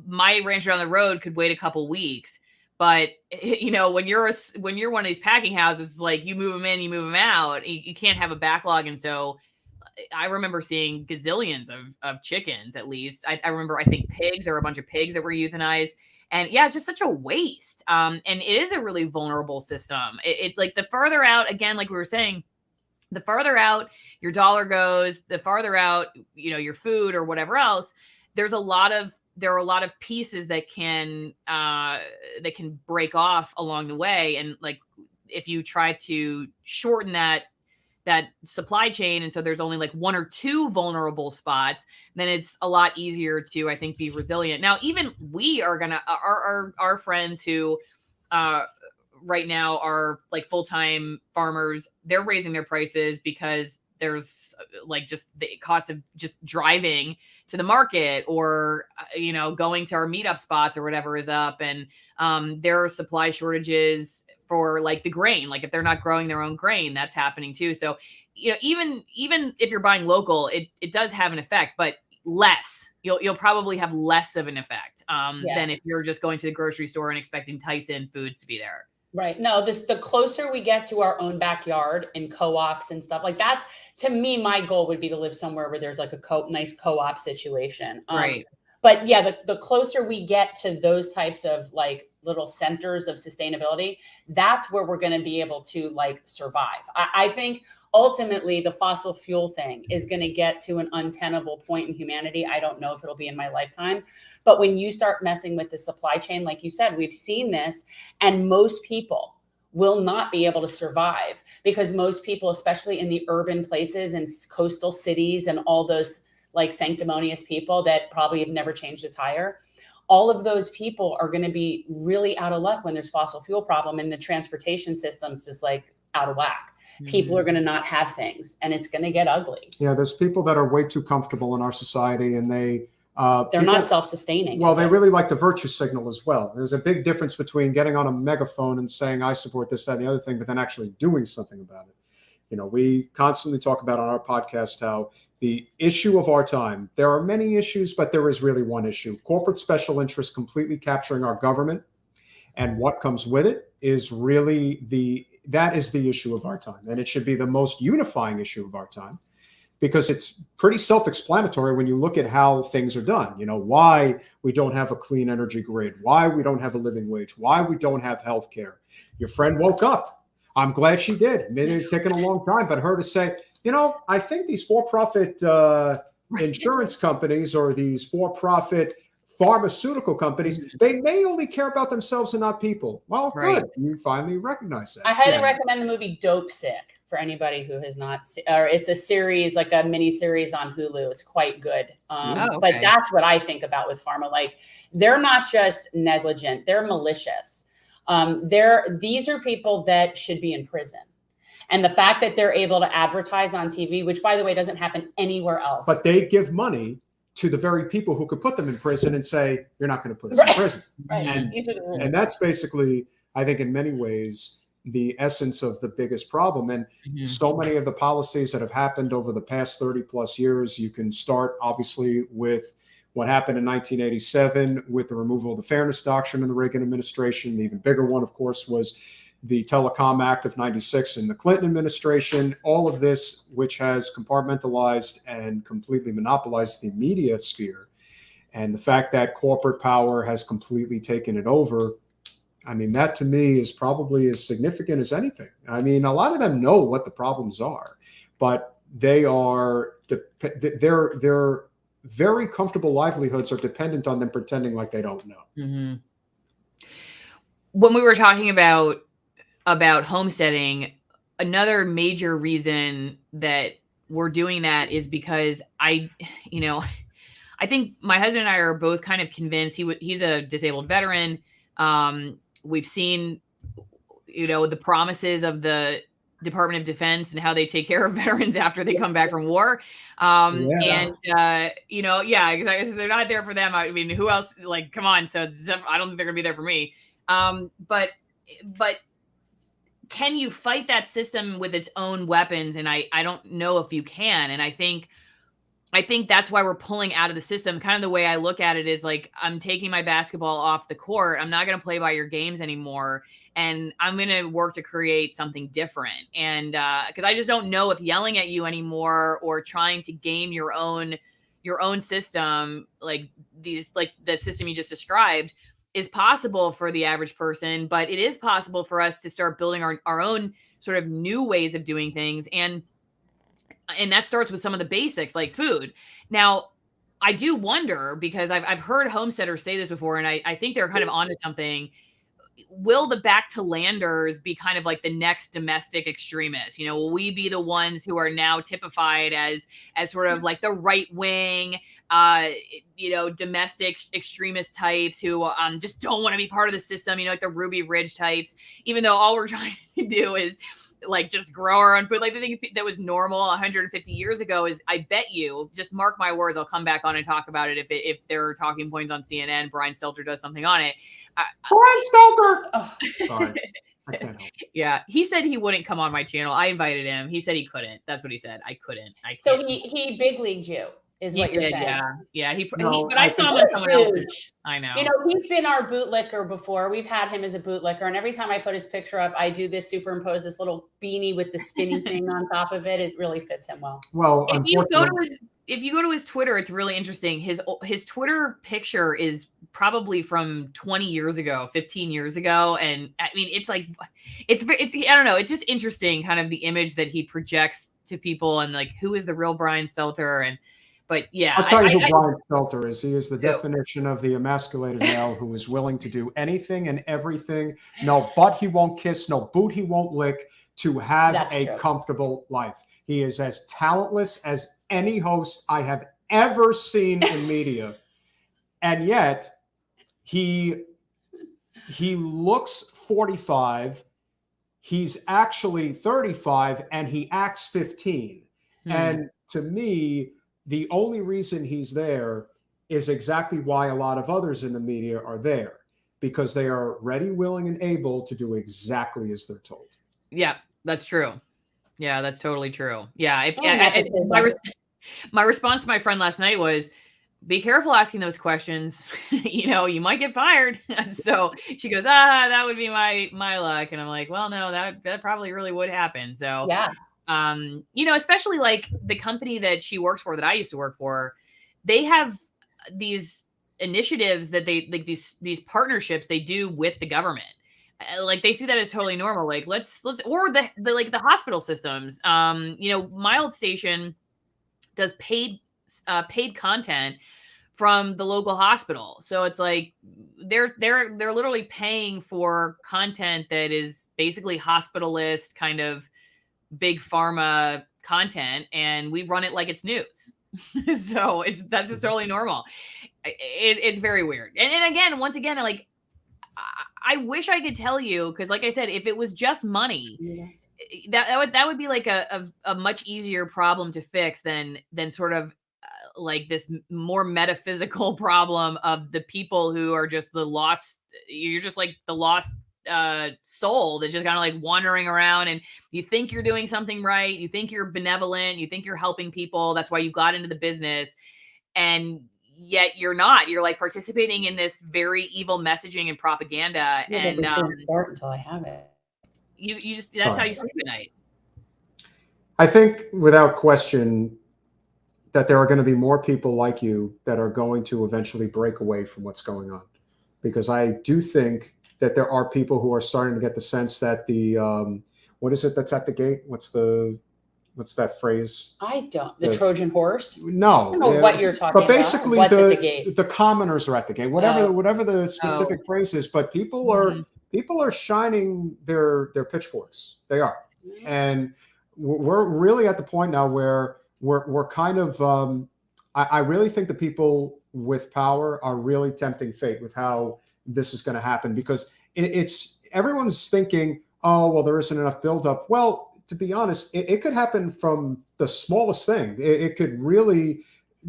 my ranch down the road could wait a couple weeks. But, when you're one of these packing houses, it's like you move them in, you move them out. You can't have a backlog. And so I remember seeing gazillions of chickens, at least. I remember, I think pigs, there were a bunch of pigs that were euthanized. And yeah, it's just such a waste. And it is a really vulnerable system. It like the further out, again, like we were saying, the farther out your dollar goes, the farther out, your food or whatever else, there are a lot of pieces that can break off along the way. And like, if you try to shorten that that supply chain, and so there's only like 1 or 2 vulnerable spots, then it's a lot easier to, I think, be resilient. Now, even we are gonna our friends who right now are like full-time farmers, they're raising their prices because there's like just the cost of just driving to the market, or going to our meetup spots or whatever is up. And there are supply shortages for like the grain. Like if they're not growing their own grain, that's happening too. So even if you're buying local, it does have an effect, but less. You'll probably have less of an effect than if you're just going to the grocery store and expecting Tyson Foods to be there. Right. No, the closer we get to our own backyard and co-ops and stuff like that, to me, my goal would be to live somewhere where there's like a nice co-op situation. Right. But yeah, the closer we get to those types of like little centers of sustainability, that's where we're going to be able to like survive. I think ultimately the fossil fuel thing is going to get to an untenable point in humanity. I don't know if it'll be in my lifetime, but when you start messing with the supply chain, like you said, we've seen this, and most people will not be able to survive because most people, especially in the urban places and coastal cities and all those like sanctimonious people that probably have never changed a tire, all of those people are going to be really out of luck when there's fossil fuel problem and the transportation system's just like out of whack. People are going to not have things, and it's going to get ugly. Yeah, there's people that are way too comfortable in our society, and they're not self-sustaining. Well, they really like to virtue signal as well. There's a big difference between getting on a megaphone and saying, I support this, that, and the other thing, but then actually doing something about it. We constantly talk about on our podcast how the issue of our time, there are many issues, but there is really one issue. Corporate special interests completely capturing our government, and what comes with it is really that is the issue of our time. And it should be the most unifying issue of our time, because it's pretty self-explanatory when you look at how things are done. Why we don't have a clean energy grid, why we don't have a living wage, why we don't have health care. Your friend woke up. I'm glad she did. Maybe it's taken a long time, but her to say, I think these for-profit insurance companies or these for-profit pharmaceutical companies, they may only care about themselves and not people. Well, good. You finally recognize that. I highly recommend the movie Dope Sick for anybody who has not seen, or it's a series, like a mini series on Hulu. It's quite good. But that's what I think about with pharma. Like, they're not just negligent, they're malicious. These are people that should be in prison. And the fact that they're able to advertise on TV, which by the way, doesn't happen anywhere else. But they give money to the very people who could put them in prison and say, you're not going to put us in prison. Right. And that's basically, I think in many ways, the essence of the biggest problem. And so many of the policies that have happened over the past 30 plus years, you can start obviously with what happened in 1987 with the removal of the Fairness Doctrine in the Reagan administration. The even bigger one, of course, was the Telecom Act of 96 in the Clinton administration. All of this, which has compartmentalized and completely monopolized the media sphere. And the fact that corporate power has completely taken it over, I mean, that to me is probably as significant as anything. I mean, a lot of them know what the problems are, but their very comfortable livelihoods are dependent on them pretending like they don't know. When we were talking about homesteading, another major reason that we're doing that is because I think my husband and I are both kind of convinced he's a disabled veteran. We've seen, the promises of the Department of Defense and how they take care of veterans after they come back from war. Because they're not there for them. I mean, who else? Like, come on. So I don't think they're gonna be there for me. But can you fight that system with its own weapons? And I don't know if you can. And I think that's why we're pulling out of the system. Kind of the way I look at it is like, I'm taking my basketball off the court. I'm not going to play by your games anymore. And I'm going to work to create something different. And because I just don't know if yelling at you anymore or trying to game your own system, like the system you just described, is possible for the average person, but it is possible for us to start building our own sort of new ways of doing things. And that starts with some of the basics like food. Now, I do wonder, because I've heard homesteaders say this before, and I think they're kind of onto something. will the back to landers be kind of like the next domestic extremists? You know, will we be the ones who are now typified as sort of like the right wing, you know, domestic extremist types who just don't want to be part of the system, you know, like the Ruby Ridge types, even though all we're trying to do is like just grow our own food. Like the thing that was normal 150 years ago is, I bet you, just mark my words, I'll come back on and talk about it if there are talking points on CNN, Brian Stelter does something on it. Brian Stelter! Oh, sorry. I can't help. Yeah, he said he wouldn't come on my channel. I invited him. He said he couldn't. That's what he said. I couldn't. I can't. So he big leagued you. Is what you're saying. Yeah. But I saw him on someone else's. I know. You know, he's been our bootlicker before. We've had him as a bootlicker, and every time I put his picture up, I do this superimpose this little beanie with the spinny thing on top of it. It really fits him well. Well, if you go to his Twitter, it's really interesting. His Twitter picture is probably from 20 years ago, 15 years ago, and I mean, it's like, it's I don't know. It's just interesting, kind of the image that he projects to people, and like, who is the real Brian Stelter? But yeah, I'll tell you who Brian Stelter is. He is the definition of the emasculated male who is willing to do anything and everything. No butt he won't kiss, no boot he won't lick, to have comfortable life. He is as talentless as any host I have ever seen in media. And yet he looks 45. He's actually 35 and he acts 15. And to me, the only reason he's there is exactly why a lot of others in the media are there, because they are ready, willing, and able to do exactly as they're told. Yeah, that's true. Yeah, that's totally true. Yeah. My response to my friend last night was, be careful asking those questions. You know, you might get fired. So she goes, that would be my luck. And I'm like, well, no, that probably really would happen. So yeah. You know, especially like the company that she works for, that I used to work for, they have these initiatives that they like, these partnerships they do with the government. Like they see that as totally normal. Like let's or the like the hospital systems. You know, my old station does paid content from the local hospital. So it's like they're literally paying for content that is basically hospitalist kind of big pharma content, and we run it like it's news. So that's just totally normal. It's very weird. And again, once again, like I wish I could tell you, because like I said, if it was just money, that would be like a much easier problem to fix than sort of like this more metaphysical problem of the people who are just the lost. You're just like the lost soul that's just kind of like wandering around, and you think you're doing something right, you think you're benevolent, you think you're helping people, that's why you got into the business, and yet you're not. You're like participating in this very evil messaging and propaganda. And until I have it, you just that's how you sleep at night. I think without question that there are going to be more people like you that are going to eventually break away from what's going on, because I do think that there are people who are starting to get the sense that the what is it that's at the gate? What's that phrase? I don't. The Trojan horse? No. I don't know what you're talking about. But basically, what's at the gate? The commoners are at the gate. Whatever the specific phrase is. But people are shining their pitchforks. They are, and we're really at the point now where we're kind of. I really think the people with power are really tempting fate with how this is going to happen, because it's everyone's thinking, oh, well, there isn't enough buildup. Well, to be honest, it could happen from the smallest thing. It could really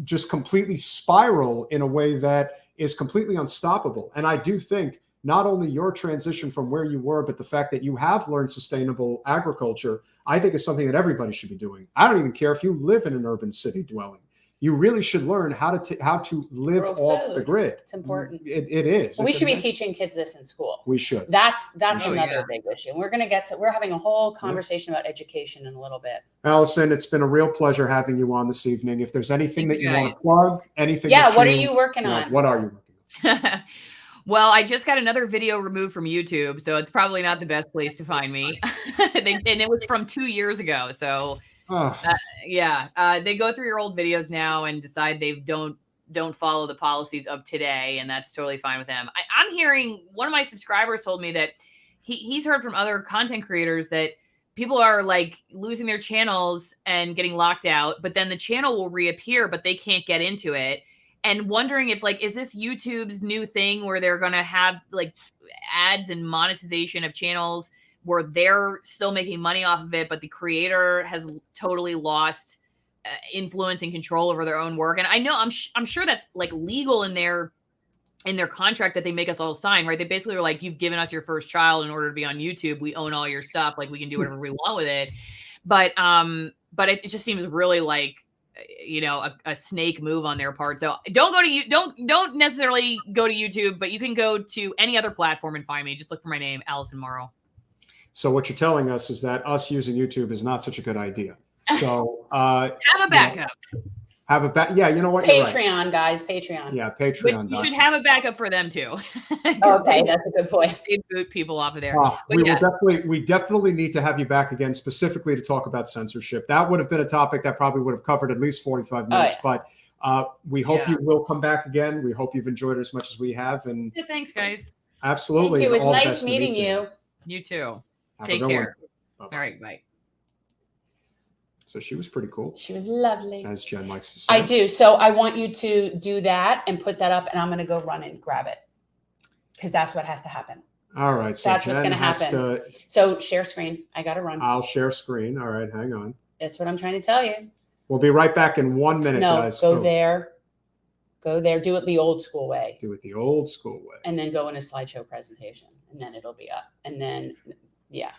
just completely spiral in a way that is completely unstoppable. And I do think not only your transition from where you were, but the fact that you have learned sustainable agriculture, I think is something that everybody should be doing. I don't even care if you live in an urban city dwelling. You really should learn how to live off the grid. It's important. It is. We should be teaching kids this in school. We should. That's another big issue. We're having a whole conversation about education in a little bit. Alison, it's been a real pleasure having you on this evening. If there's anything that you want to plug, anything. Yeah, what are you working on? What are you working on? Well, I just got another video removed from YouTube, so it's probably not the best place to find me. And it was from 2 years ago, so. They go through your old videos now and decide they don't don't follow the policies of today, and that's totally fine with them. I'm hearing, one of my subscribers told me that he's heard from other content creators that people are like losing their channels and getting locked out, but then the channel will reappear, but they can't get into it. And wondering if, like, is this YouTube's new thing where they're going to have like ads and monetization of channels where they're still making money off of it, but the creator has totally lost influence and control over their own work? And I know I'm sure that's like legal in their contract that they make us all sign, right? They basically are like, you've given us your first child in order to be on YouTube. We own all your stuff. Like, we can do whatever we want with it. But it just seems really like, a snake move on their part. So don't necessarily go to YouTube, but you can go to any other platform and find me. Just look for my name, Alison Morrow. So what you're telling us is that us using YouTube is not such a good idea. So have a backup. Yeah, you know what? Patreon, right. Guys, Patreon. Yeah, Patreon. But you should have a backup for them too. Okay, that's a good point. They boot people off of there. We definitely need to have you back again, specifically to talk about censorship. That would have been a topic that probably would have covered at least 45 minutes. But we hope you will come back again. We hope you've enjoyed it as much as we have. And thanks, guys. Absolutely. Thank you. It was nice meeting you. You too. Have Take care. All right, bye. So she was pretty cool. She was lovely. As Jen likes to say. I do. So I want you to do that and put that up, and I'm going to go run and grab it because that's what has to happen. All right. So that's what's going to happen. So share screen. I got to run. I'll share screen. All right. Hang on. That's what I'm trying to tell you. We'll be right back in 1 minute, guys. Go there. Go there. Do it the old school way. Do it the old school way. And then go in a slideshow presentation, and then it'll be up. And then, yeah.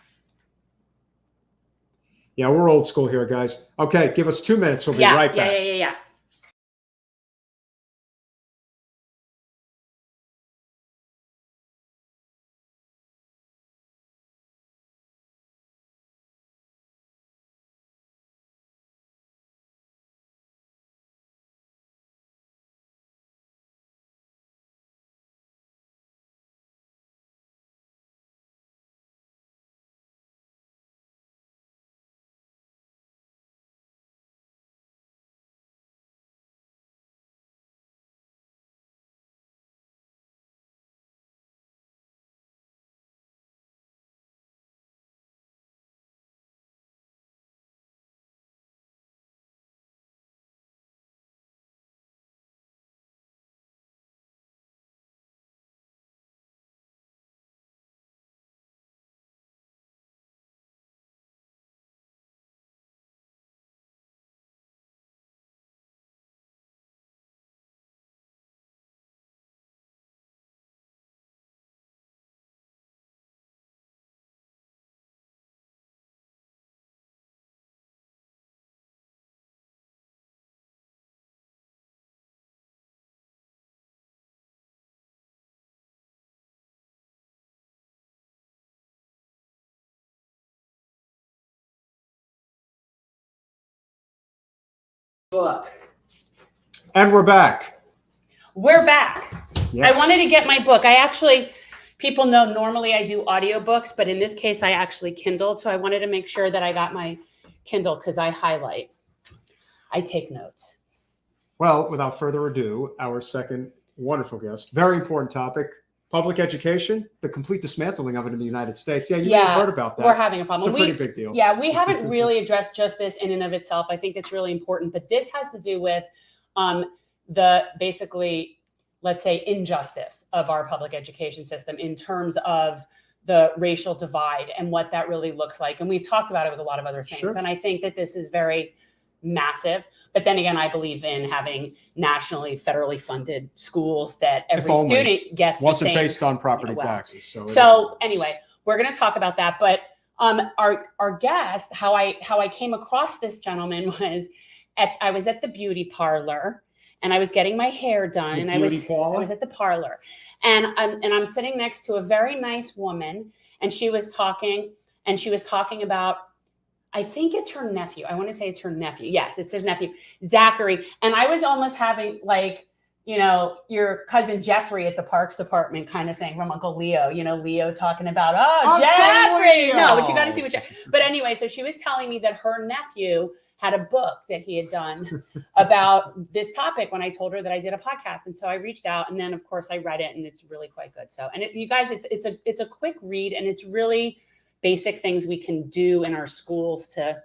Yeah, we're old school here, guys. Okay, give us 2 minutes. We'll be right back. Yeah. Book. And we're back. We're back. Yes. I wanted to get my book. People know normally I do audiobooks, but in this case, I actually Kindled. So I wanted to make sure that I got my Kindle because I highlight. I take notes. Well, without further ado, our second wonderful guest, very important topic, public education, the complete dismantling of it in the United States. Yeah, you may have heard about that. We're having a problem. It's a pretty big deal. Yeah, we haven't really addressed just this in and of itself. I think it's really important, but this has to do with the basically, let's say, injustice of our public education system in terms of the racial divide and what that really looks like. And we've talked about it with a lot of other things. Sure. And I think that this is very massive. But then again, I believe in having nationally, federally funded schools that every student gets the wasn't same, based on property taxes. So anyway, we're going to talk about that. But our guest, how I came across this gentleman was I was at the beauty parlor and I was getting my hair done, and I was at the parlor, and I'm sitting next to a very nice woman, and she was talking about, I think it's her nephew. I want to say it's her nephew. Yes, it's his nephew, Zachary. And I was almost having like you know, your cousin Jeffrey at the Parks Department kind of thing from Uncle Leo, you know, Leo talking about, Uncle Jeffrey. Leo! No, but you got to see what but anyway, so she was telling me that her nephew had a book that he had done about this topic when I told her that I did a podcast. And so I reached out, and then of course I read it, and it's really quite good. So, and you guys, it's a quick read, and it's really basic things we can do in our schools to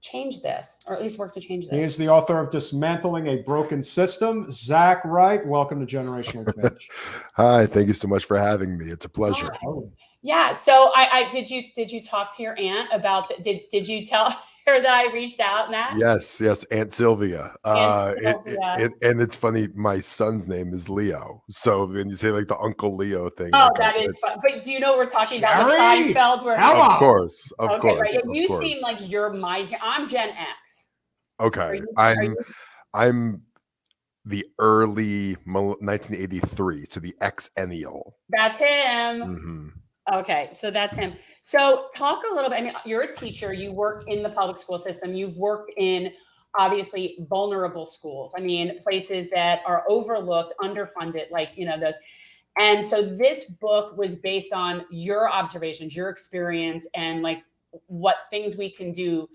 change this, or at least work to change this. He is the author of Dismantling a Broken System. Zach Wright, welcome to Generational Change. Hi, thank you so much for having me. It's a pleasure. Oh. Yeah. So I did you talk to your aunt about did you tell her that I reached out, Matt? Yes, Aunt Sylvia. Aunt Sylvia. And it's funny, my son's name is Leo. So when you say like the Uncle Leo thing. Oh, okay, that is fun. But do you know we're talking about the Sherry? Seinfeld where Of course. Right. And you course. seem like I'm Gen X. Okay. I'm the early 1983, so the Xennial. That's him. Mm-hmm. Okay, so that's him. So talk a little bit. I mean, you're a teacher. You work in the public school system. You've worked in obviously vulnerable schools. I mean, places that are overlooked, underfunded, like, you know, those. And so this book was based on your observations, your experience, and like what things we can do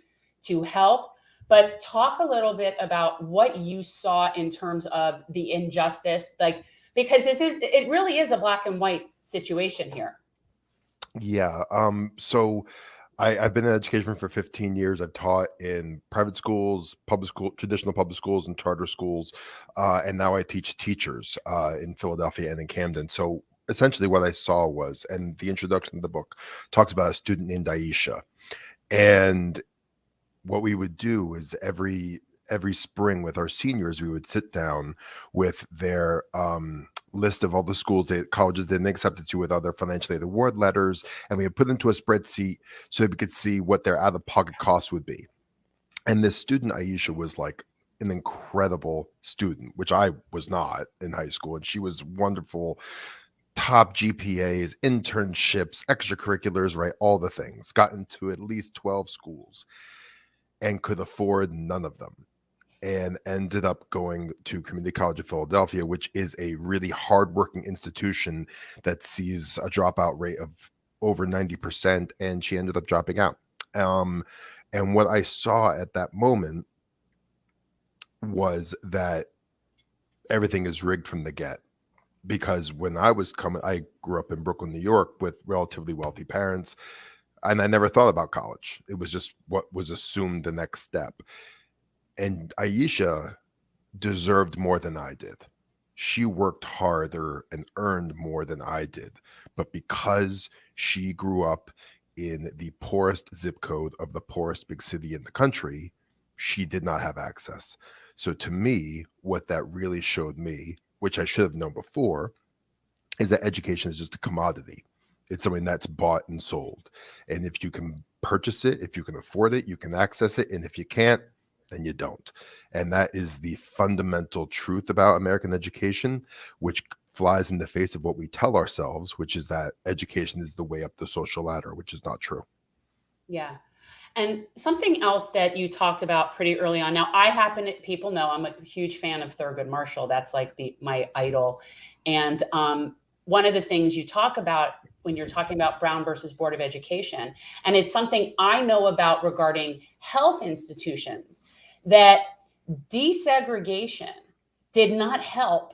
to help. But talk a little bit about what you saw in terms of the injustice, like, because it really is a black and white situation here. Yeah. So I've been in education for 15 years. I've taught in private schools, public school, traditional public schools, and charter schools. And now I teach teachers in Philadelphia and in Camden. So essentially what I saw was, and the introduction of the book talks about a student named Aisha. And what we would do is every spring with our seniors, we would sit down with their list of all the schools, colleges they didn't accept it to, with other financial aid award letters, and we would put into a spreadsheet so that we could see what their out-of-pocket costs would be. And this student, Aisha, was like an incredible student, which I was not in high school, and she was wonderful. Top GPAs, internships, extracurriculars, right? All the things. Got into at least 12 schools and could afford none of them, and ended up going to Community College of Philadelphia, which is a really hardworking institution that sees a dropout rate of over 90%, and she ended up dropping out. And what I saw at that moment was that everything is rigged from the get. Because when I was coming, I grew up in Brooklyn, New York, with relatively wealthy parents, and I never thought about college. It was just what was assumed the next step. And Aisha deserved more than I did. She worked harder and earned more than I did. But because she grew up in the poorest zip code of the poorest big city in the country, she did not have access. So to me, what that really showed me, which I should have known before, is that education is just a commodity. It's something that's bought and sold. And if you can purchase it, if you can afford it, you can access it. And if you can't, then you don't. And that is the fundamental truth about American education, which flies in the face of what we tell ourselves, which is that education is the way up the social ladder, which is not true. Yeah. And something else that you talked about pretty early on. Now, people know I'm a huge fan of Thurgood Marshall. That's like my idol. And one of the things you talk about when you're talking about Brown versus Board of Education, and it's something I know about regarding health institutions, that desegregation did not help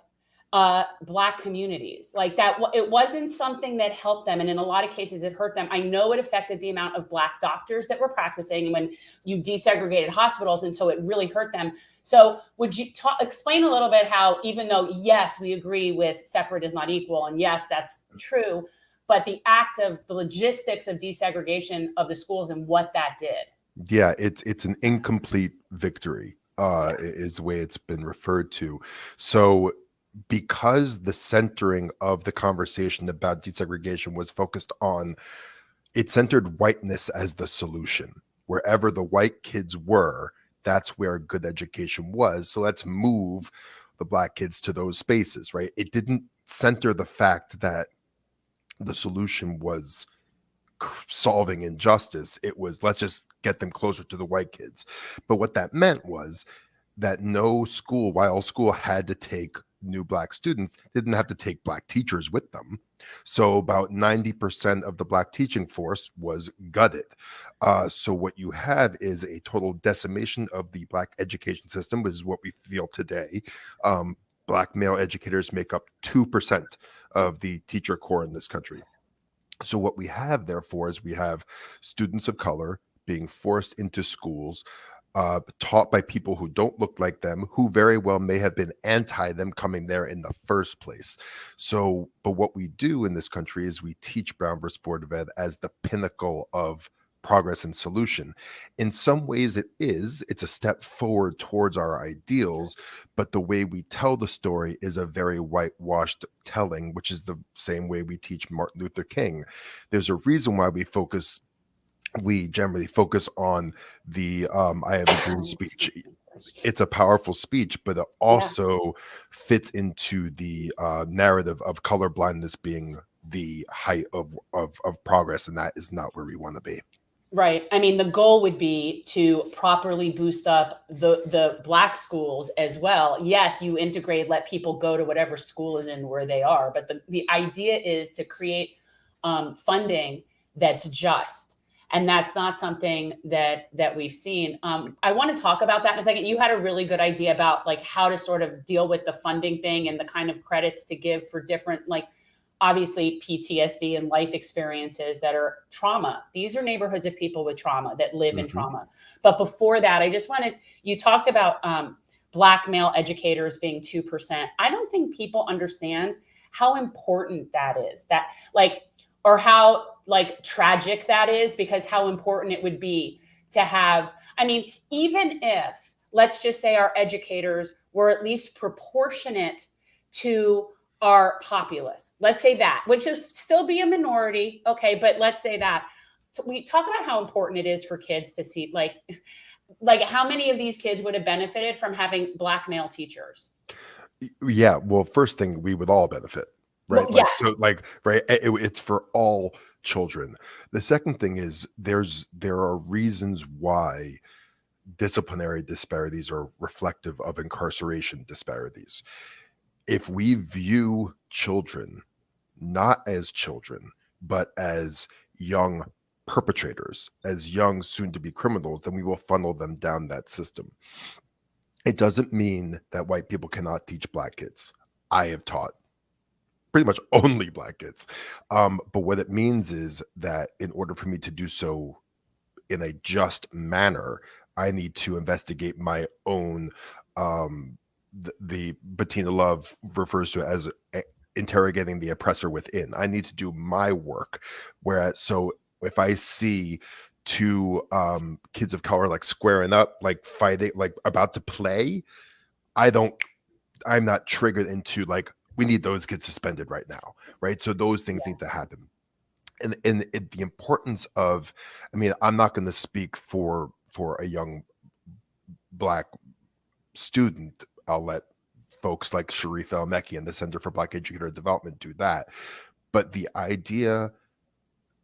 Black communities. Like that, it wasn't something that helped them. And in a lot of cases, it hurt them. I know it affected the amount of Black doctors that were practicing when you desegregated hospitals. And so it really hurt them. So would you explain a little bit how, even though, yes, we agree with separate is not equal, and yes, that's true, but the act of the logistics of desegregation of the schools and what that did? Yeah, it's an incomplete victory, is the way it's been referred to. So because the centering of the conversation about desegregation was focused on, it centered whiteness as the solution. Wherever the white kids were, that's where good education was. So let's move the Black kids to those spaces, right? It didn't center the fact that the solution was solving injustice. It was, let's just get them closer to the white kids. But what that meant was that no school, while school had to take new Black students didn't have to take Black teachers with them. So about 90% of the Black teaching force was gutted. So what you have is a total decimation of the Black education system, which is what we feel today. Black male educators make up 2% of the teacher corps in this country. So what we have, therefore, is we have students of color being forced into schools, taught by people who don't look like them, who very well may have been anti them coming there in the first place. So, but what we do in this country is we teach Brown versus Board of Ed as the pinnacle of progress and solution. In some ways it's a step forward towards our ideals, but the way we tell the story is a very whitewashed telling, which is the same way we teach Martin Luther King. There's a reason why we generally focus on the I Have a Dream speech. It's a powerful speech, but it also fits into the narrative of colorblindness being the height of progress, and that is not where we want to be. Right. I mean, the goal would be to properly boost up the Black schools as well. Yes, you integrate, let people go to whatever school is in where they are. But the idea is to create funding that's just. And that's not something that we've seen. I want to talk about that in a second. You had a really good idea about like how to sort of deal with the funding thing and the kind of credits to give for different, like, obviously PTSD and life experiences that are trauma. These are neighborhoods of people with trauma that live in trauma. But before that, I just wanted, you talked about Black male educators being 2%. I don't think people understand how important that is, that like, or how like tragic that is, because how important it would be to have, I mean, even if, let's just say our educators were at least proportionate to our populace. Let's say that, which is still be a minority. Okay. But let's say that. So we talk about how important it is for kids to see, like how many of these kids would have benefited from having Black male teachers? Yeah. Well, first thing, we would all benefit, right? Well, right. It's for all children. The second thing is there are reasons why disciplinary disparities are reflective of incarceration disparities. If we view children not as children, but as young perpetrators, as young soon-to-be criminals, then we will funnel them down that system. It doesn't mean that white people cannot teach Black kids. I have taught pretty much only Black kids. But what it means is that in order for me to do so in a just manner, I need to investigate my own the Bettina Love refers to it as interrogating the oppressor within. I need to do my work. Whereas, so if I see two kids of color like squaring up, like fighting, like about to play, I'm not triggered into like, we need those kids suspended right now, right? So those things need to happen. And the importance of, I mean, I'm not going to speak for a young Black student. I'll let folks like Sharif El-Mekki and the Center for Black Educator Development do that. But the idea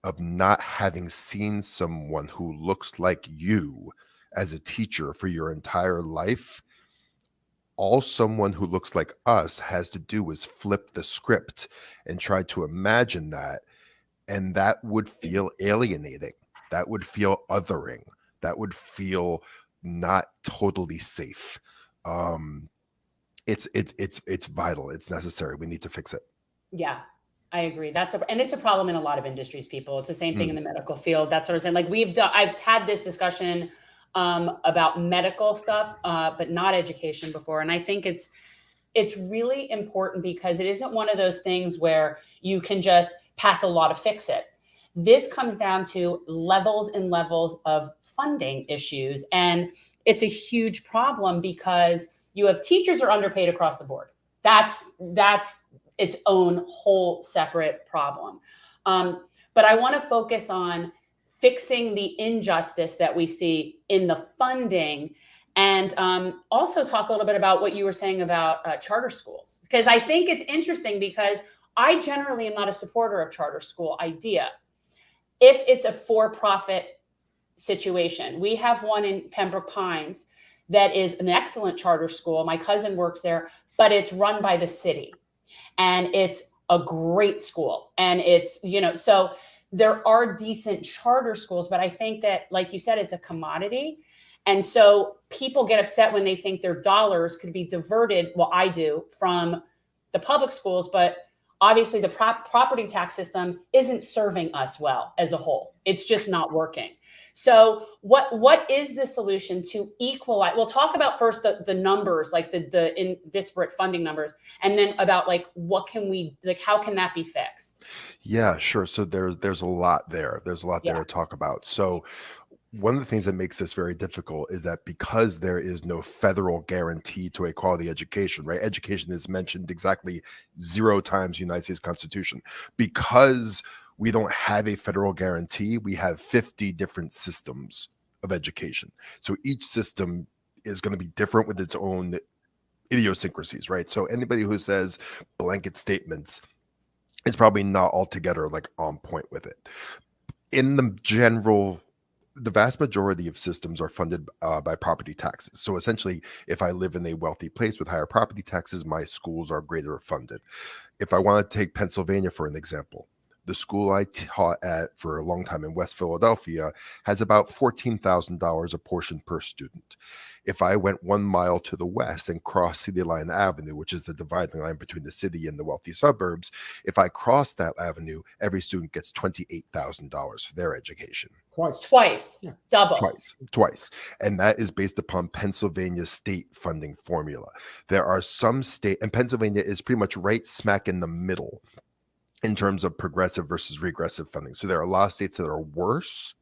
of not having seen someone who looks like you as a teacher for your entire life, all someone who looks like us has to do is flip the script and try to imagine that. And that would feel alienating. That would feel othering. That would feel not totally safe. It's vital. It's necessary. We need to fix it. Yeah, I agree. And it's a problem in a lot of industries, people. It's the same thing in the medical field. That's what I'm saying. Like I've had this discussion about medical stuff, but not education before. And I think it's really important because it isn't one of those things where you can just pass a law to fix it. This comes down to levels and levels of funding issues. And it's a huge problem because you have teachers are underpaid across the board. That's its own whole separate problem. But I want to focus on fixing the injustice that we see in the funding, and also talk a little bit about what you were saying about charter schools, because I think it's interesting because I generally am not a supporter of charter school idea if it's a for-profit situation. We have one in Pembroke Pines that is an excellent charter school. My cousin works there, but it's run by the city, and it's a great school. And it's, so there are decent charter schools, but I think that, like you said, it's a commodity. And so people get upset when they think their dollars could be diverted. Well, I do, from the public schools, but obviously the property tax system isn't serving us well as a whole. It's just not working. So what is the solution to equalize? We'll talk about first the numbers, like the in disparate funding numbers, and then about like what can we, like, how can that be fixed? Yeah, sure. So there's a lot there. There's a lot there to talk about. So one of the things that makes this very difficult is that because there is no federal guarantee to a quality education, right? Education is mentioned exactly 0 times in the United States Constitution. Because we don't have a federal guarantee, we have 50 different systems of education. So each system is going to be different with its own idiosyncrasies, right? So anybody who says blanket statements is probably not altogether like on point with it. In the general, the vast majority of systems are funded by property taxes. So essentially, if I live in a wealthy place with higher property taxes, my schools are greater funded. If I want to take Pennsylvania for an example, the school I taught at for a long time in West Philadelphia has about $14,000 a portion per student. If I went 1 mile to the west and crossed City Line Avenue, which is the dividing line between the city and the wealthy suburbs, if I cross that avenue, every student gets $28,000 for their education. Twice. Yeah. Double. Twice. And that is based upon Pennsylvania's state funding formula. There are some state, and Pennsylvania is pretty much right smack in the middle in terms of progressive versus regressive funding. So there are a lot of states that are worse,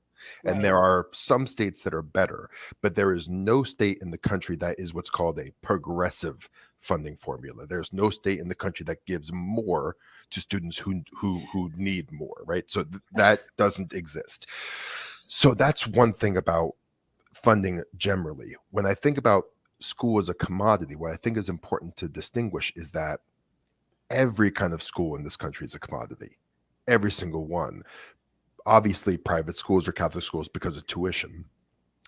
and there are some states that are better, but there is no state in the country that is what's called a progressive funding formula. There's no state in the country that gives more to students who need more, right? So that doesn't exist. So that's one thing about funding generally. When I think about school as a commodity, what I think is important to distinguish is that every kind of school in this country is a commodity. Every single one. Obviously, private schools or Catholic schools because of tuition.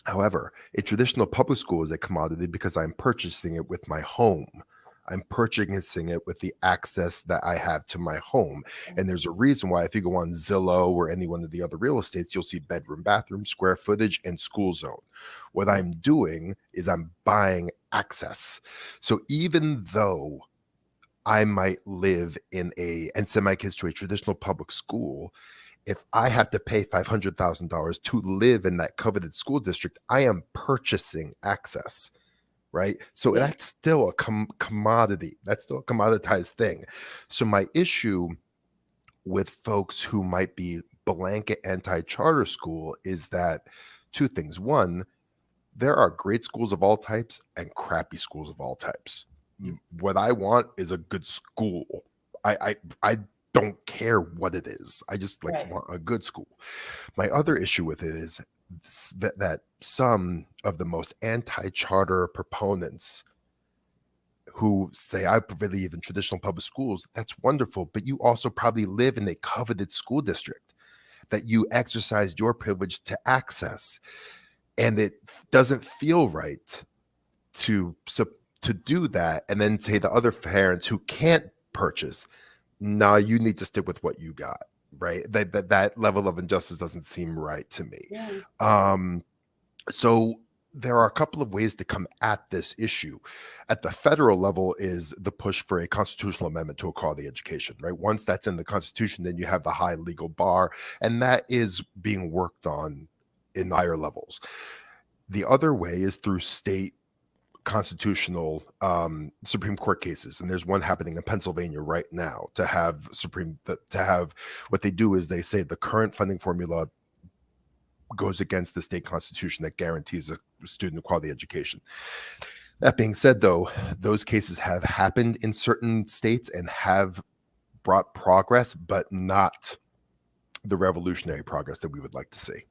However, a traditional public school is a commodity because I'm purchasing it with my home. I'm purchasing it with the access that I have to my home. And there's a reason why if you go on Zillow or any one of the other real estates, you'll see bedroom, bathroom, square footage, and school zone. What I'm doing is I'm buying access. So even though I might live in and send my kids to a traditional public school, if I have to pay $500,000 to live in that coveted school district, I am purchasing access, right? So that's still a commodity. That's still a commoditized thing. So my issue with folks who might be blanket anti-charter school is that 2 things. One, there are great schools of all types and crappy schools of all types. What I want is a good school. I don't care what it is. I just want a good school. My other issue with it is that some of the most anti-charter proponents who say, I believe in traditional public schools, that's wonderful, but you also probably live in a coveted school district that you exercised your privilege to access. And it doesn't feel right to do that and then say to other parents who can't purchase, no, you need to stick with what you got, right? That level of injustice doesn't seem right to me. So there are a couple of ways to come at this issue. At the federal level is the push for a constitutional amendment to a quality education, right? Once that's in the Constitution, then you have the high legal bar, and that is being worked on in higher levels. The other way is through state constitutional Supreme Court cases, and there's one happening in Pennsylvania right now to have what they do is they say the current funding formula goes against the state constitution that guarantees a student quality education. That being said, though, those cases have happened in certain states and have brought progress, but not the revolutionary progress that we would like to see.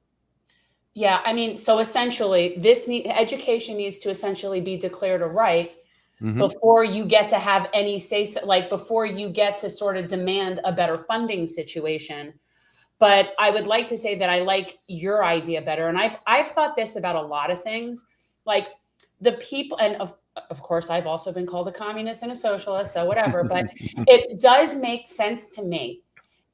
Yeah, I mean, so essentially, education needs to essentially be declared a right before you get to have any say, like before you get to sort of demand a better funding situation. But I would like to say that I like your idea better, and I've thought this about a lot of things. Like the people, and of course, I've also been called a communist and a socialist, so whatever, but it does make sense to me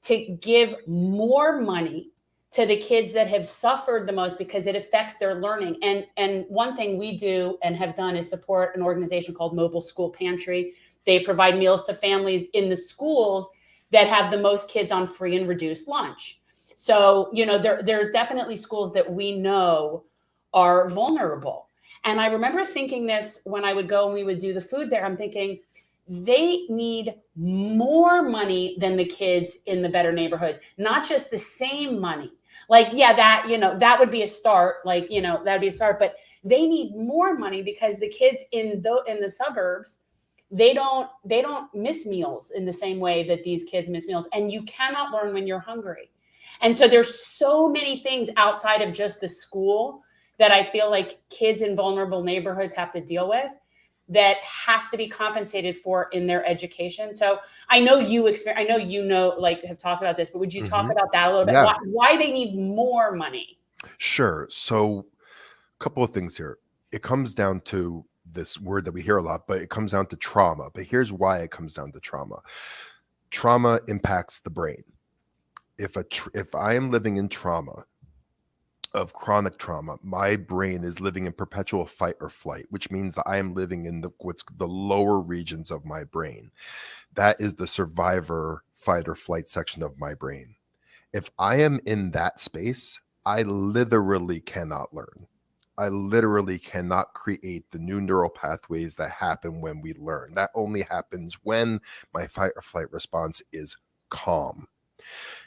to give more money to the kids that have suffered the most because it affects their learning. And one thing we do and have done is support an organization called Mobile School Pantry. They provide meals to families in the schools that have the most kids on free and reduced lunch. So, there's definitely schools that we know are vulnerable. And I remember thinking this when I would go and we would do the food there. I'm thinking they need more money than the kids in the better neighborhoods, not just the same money. Like, yeah, that would be a start. Like, that would be a start, but they need more money because the kids in the suburbs, they don't miss meals in the same way that these kids miss meals. And you cannot learn when you're hungry. And so there's so many things outside of just the school that I feel like kids in vulnerable neighborhoods have to deal with that has to be compensated for in their education. So I know have talked about this, but would you talk about that a little bit? Yeah. Why they need more money? Sure. So a couple of things here. It comes down to this word that we hear a lot, but it comes down to trauma. But here's why it comes down to trauma. Trauma impacts the brain. If I am living in trauma, of chronic trauma, my brain is living in perpetual fight or flight, which means that I am living in the lower regions of my brain. That is the survivor fight or flight section of my brain. If I am in that space, I literally cannot learn. I literally cannot create the new neural pathways that happen when we learn. That only happens when my fight or flight response is calm.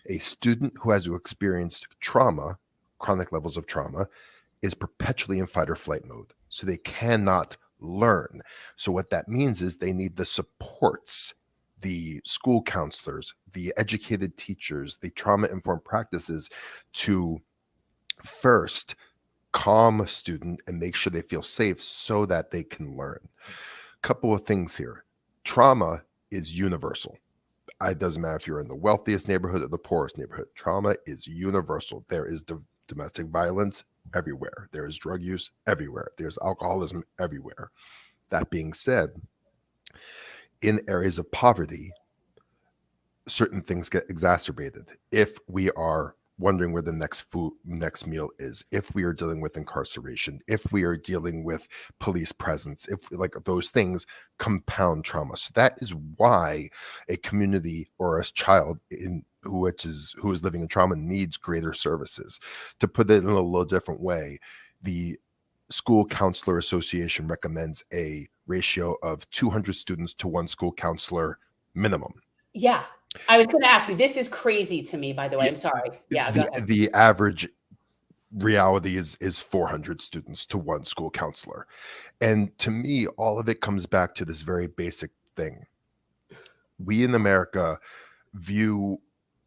A student who has experienced trauma, chronic levels of trauma, is perpetually in fight or flight mode. So they cannot learn. So what that means is they need the supports, the school counselors, the educated teachers, the trauma-informed practices to first calm a student and make sure they feel safe so that they can learn. Couple of things here. Trauma is universal. It doesn't matter if you're in the wealthiest neighborhood or the poorest neighborhood. Trauma is universal. There is domestic violence everywhere. There is drug use everywhere. There's alcoholism everywhere. That being said, in areas of poverty, certain things get exacerbated. If we are wondering where the next meal is, if we are dealing with incarceration, if we are dealing with police presence, if those things compound trauma. So that is why a community or a child who is living in trauma needs greater services. To put it in a little different way, the School Counselor Association recommends a ratio of 200 students to one school counselor minimum. Yeah. I was going to ask you, this is crazy to me, by the way. I'm sorry. Yeah. The average reality is 400 students to one school counselor. And to me, all of it comes back to this very basic thing. We in America view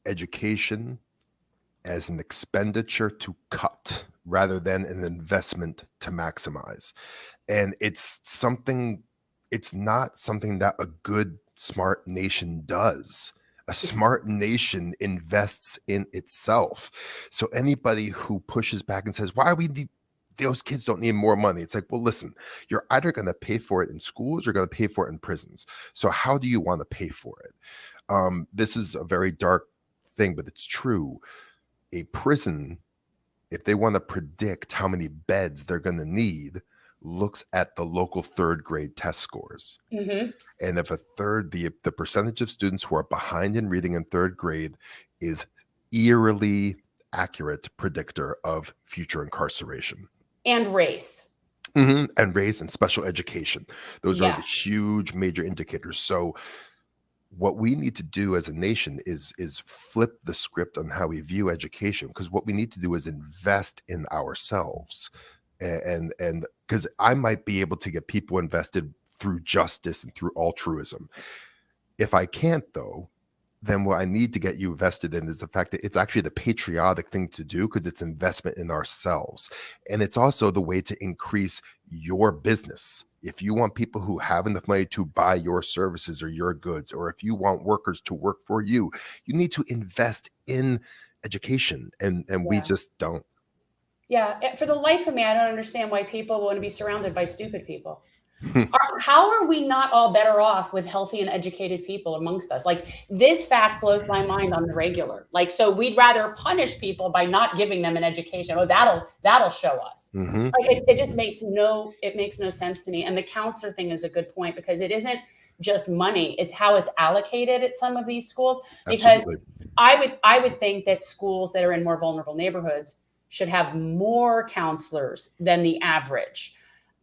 education as an expenditure to cut rather than an investment to maximize. And it's not something that a good, smart nation does. A smart nation invests in itself. So anybody who pushes back and says, why those kids don't need more money? It's like, well, listen, you're either going to pay for it in schools or you're going to pay for it in prisons. So how do you want to pay for it? This is a very dark thing, but it's true. A prison, if they want to predict how many beds they're going to need, looks at the local third grade test scores. Mm-hmm. And if the percentage of students who are behind in reading in third grade is eerily accurate predictor of future incarceration. And race. Mm-hmm. And race and special education. Those are the huge major indicators. So what we need to do as a nation is flip the script on how we view education, because what we need to do is invest in ourselves. And because I might be able to get people invested through justice and through altruism. If I can't, though, then what I need to get you invested in is the fact that it's actually the patriotic thing to do, because it's investment in ourselves. And it's also the way to increase your business. If you want people who have enough money to buy your services or your goods, or if you want workers to work for you, you need to invest in education. And we just don't. Yeah. For the life of me, I don't understand why people want to be surrounded by stupid people. How are we not all better off with healthy and educated people amongst us? Like, this fact blows my mind on the regular. Like, so we'd rather punish people by not giving them an education. Oh, that'll show us. Mhm. Like, it just makes no sense to me. And the counselor thing is a good point, because it isn't just money, it's how it's allocated at some of these schools. Because Absolutely. I would think that schools that are in more vulnerable neighborhoods should have more counselors than the average,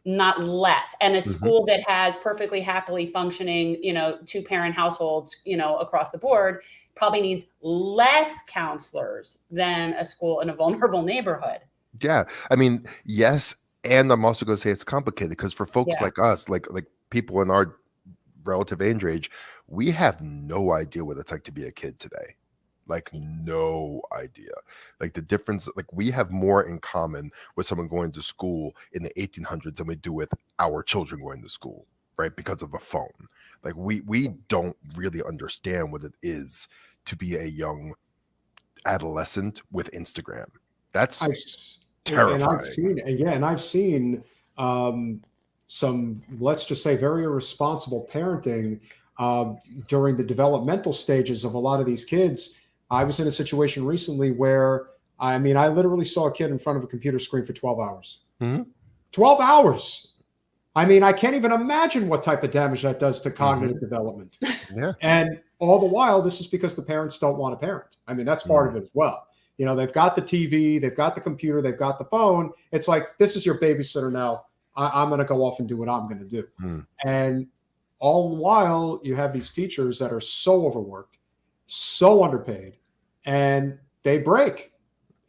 not less. And a school that has perfectly happily functioning, 2-parent households, across the board, probably needs less counselors than a school in a vulnerable neighborhood. Yeah. I mean, yes. And I'm also going to say it's complicated because for folks Yeah. like us, like people in our relative age, we have no idea what it's like to be a kid today. Like, no idea. Like, the difference, like, we have more in common with someone going to school in the 1800s than we do with our children going to school, right? Because of a phone. Like, we don't really understand what it is to be a young adolescent with Instagram. That's terrifying. And I've seen some, let's just say, very irresponsible parenting during the developmental stages of a lot of these kids. I was in a situation recently where, I literally saw a kid in front of a computer screen for 12 hours. 12 hours. I can't even imagine what type of damage that does to cognitive development. Yeah. And all the while, this is because the parents don't want to parent. That's part of it as well. They've got the TV, they've got the computer, they've got the phone. It's like, this is your babysitter now. I'm going to go off and do what I'm going to do. And all the while, you have these teachers that are so overworked, so underpaid, and they break.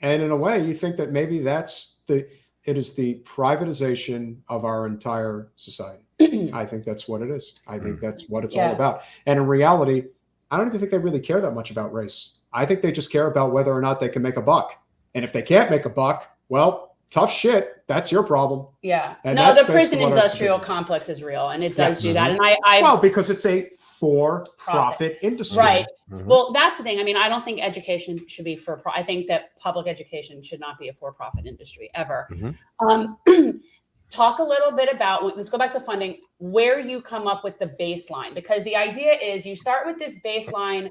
And in a way, you think that maybe it is the privatization of our entire society. I think that's what it is. I think that's what it's all about. And in reality, I don't even think they really care that much about race. I think they just care about whether or not they can make a buck. And if they can't make a buck, well, tough shit. That's your problem. Yeah. And no, the that's prison basically what industrial complex is real, and it does do that. And well, because it's a for-profit industry. Right. Well, that's the thing. I don't think education should be I think that public education should not be a for-profit industry ever. Talk a little bit about, let's go back to funding, where you come up with the baseline, because the idea is you start with this baseline,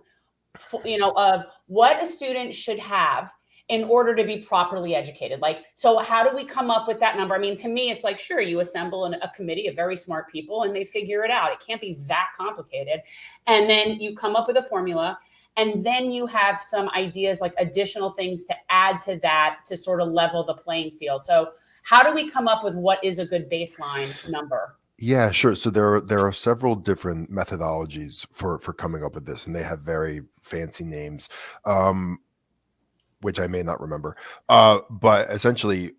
of what a student should have in order to be properly educated. Like, so how do we come up with that number? To me, it's like, sure, you assemble a committee of very smart people and they figure it out. It can't be that complicated. And then you come up with a formula, and then you have some ideas, like additional things to add to that to sort of level the playing field. So how do we come up with what is a good baseline number? Yeah, sure. So there are several different methodologies for coming up with this, and they have very fancy names, which I may not remember. But essentially,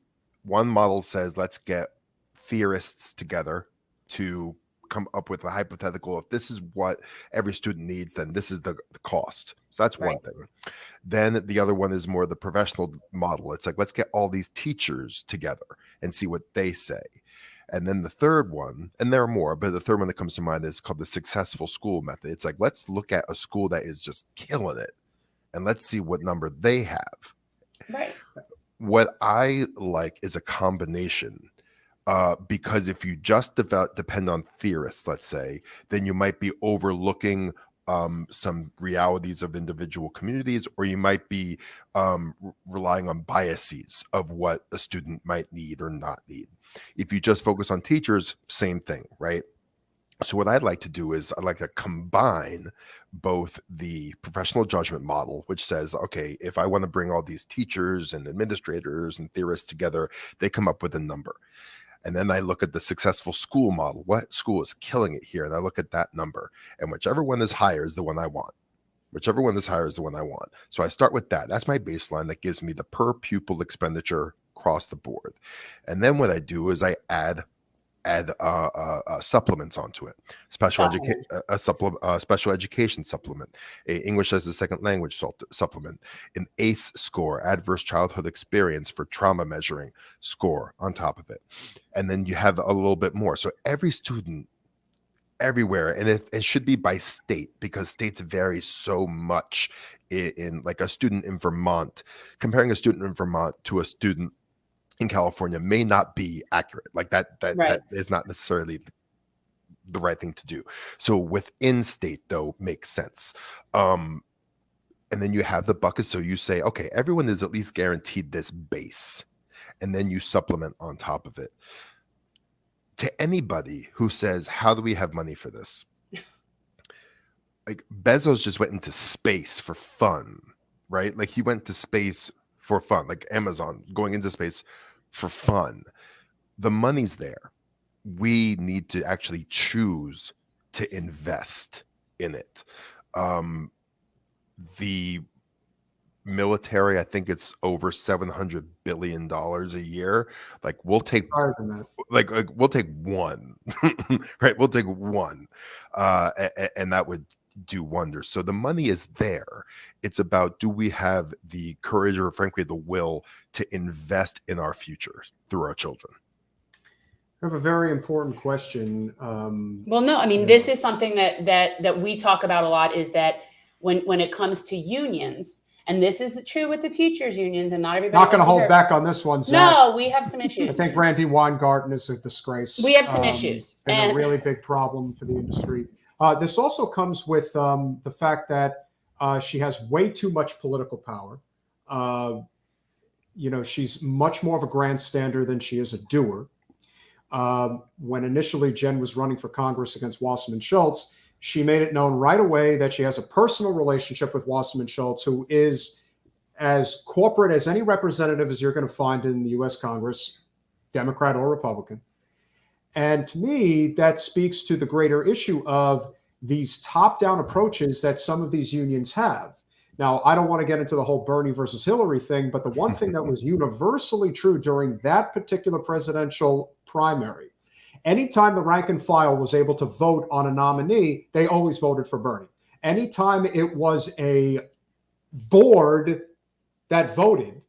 one model says, let's get theorists together to come up with a hypothetical. If this is what every student needs, then this is the cost. So that's one thing. Then the other one is more the professional model. It's like, let's get all these teachers together and see what they say. And then the third one, and there are more, but the third one that comes to mind is called the successful school method. It's like, let's look at a school that is just killing it, and let's see what number they have. Right. What I like is a combination, because if you just depend on theorists, let's say, then you might be overlooking some realities of individual communities, or you might be relying on biases of what a student might need or not need. If you just focus on teachers, same thing, right? So what I'd like to do is I'd like to combine both the professional judgment model, which says, okay, if I want to bring all these teachers and administrators and theorists together, they come up with a number. And then I look at the successful school model. What school is killing it here? And I look at that number. And whichever one is higher is the one I want. Whichever one is higher is the one I want. So I start with that. That's my baseline. That gives me the per pupil expenditure across the board. And then what I do is I add supplements onto it. Special education supplement, a English as a second language supplement, an ACE score, adverse childhood experience for trauma measuring score on top of it. And then you have a little bit more. So every student everywhere, and it should be by state, because states vary so much in like a student in Vermont, comparing a student in Vermont to a student in California may not be accurate. Like that Right. is not necessarily the right thing to do. So within state though makes sense. And then you have the bucket. So you say, okay, everyone is at least guaranteed this base, and then you supplement on top of it. To anybody who says, how do we have money for this? Like Bezos just went into space for fun, right? Like he went to space for fun, like Amazon going into space for fun. The money's there. We need to actually choose to invest in it. The military, I think it's over $700 billion a year. Like we'll take Higher than that. like we'll take one, right? We'll take one, and that would do wonders. So the money is there. It's about, do we have the courage or frankly the will to invest in our future through our children? I have a very important question. Well, no, I mean, this is something that we talk about a lot, is that when it comes to unions, and this is true with the teachers' unions, and not everybody. Not going to hold back on this one, Zach. No, we have some I issues. think Randy Weingarten is a disgrace. We have some issues. Been And a really big problem for the industry. This also comes with the fact that she has way too much political power. She's much more of a grandstander than she is a doer. When initially Jen was running for Congress against Wasserman Schultz, she made it known right away that she has a personal relationship with Wasserman Schultz, who is as corporate as any representative as you're going to find in the U.S. Congress, Democrat or Republican. And to me, that speaks to the greater issue of these top-down approaches that some of these unions have. Now, I don't want to get into the whole Bernie versus Hillary thing, but the one thing that was universally true during that particular presidential primary, anytime the rank and file was able to vote on a nominee, they always voted for Bernie. Anytime it was a board that voted,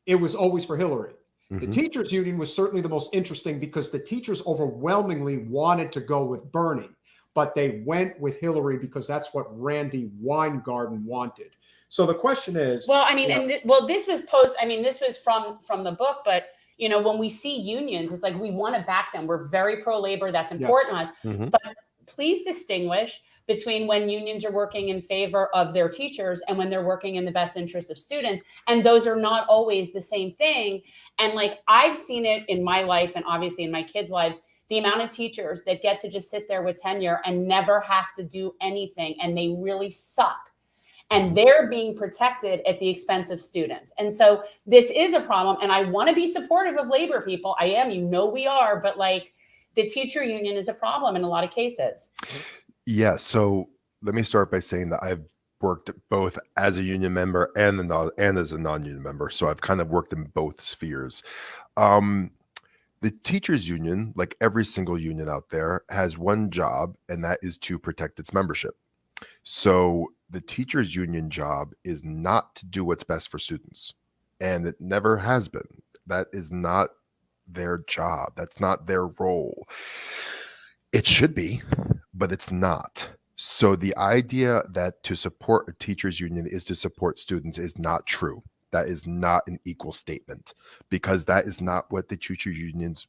it was always for Hillary. The teachers union was certainly the most interesting because the teachers overwhelmingly wanted to go with Bernie, but they went with Hillary because that's what Randy Weingarten wanted. So the question is, well, I mean, this was this was from the book, but when we see unions, it's like we want to back them. We're very pro-labor. That's important to us. But please distinguish between when unions are working in favor of their teachers and when they're working in the best interest of students. And those are not always the same thing. And like, I've seen it in my life and obviously in my kids' lives, the amount of teachers that get to just sit there with tenure and never have to do anything, and they really suck. And they're being protected at the expense of students. And so this is a problem. And I want to be supportive of labor people. I am, we are, but like the teacher union is a problem in a lot of cases. Yeah. So let me start by saying that I've worked both as a union member and as a non-union member. So I've kind of worked in both spheres. The teachers union, like every single union out there, has one job, and that is to protect its membership. So the teachers union job is not to do what's best for students, and it never has been. That is not their job. That's not their role. It should be, but it's not. So the idea that to support a teachers union is to support students is not true. That is not an equal statement, because that is not what the teacher union's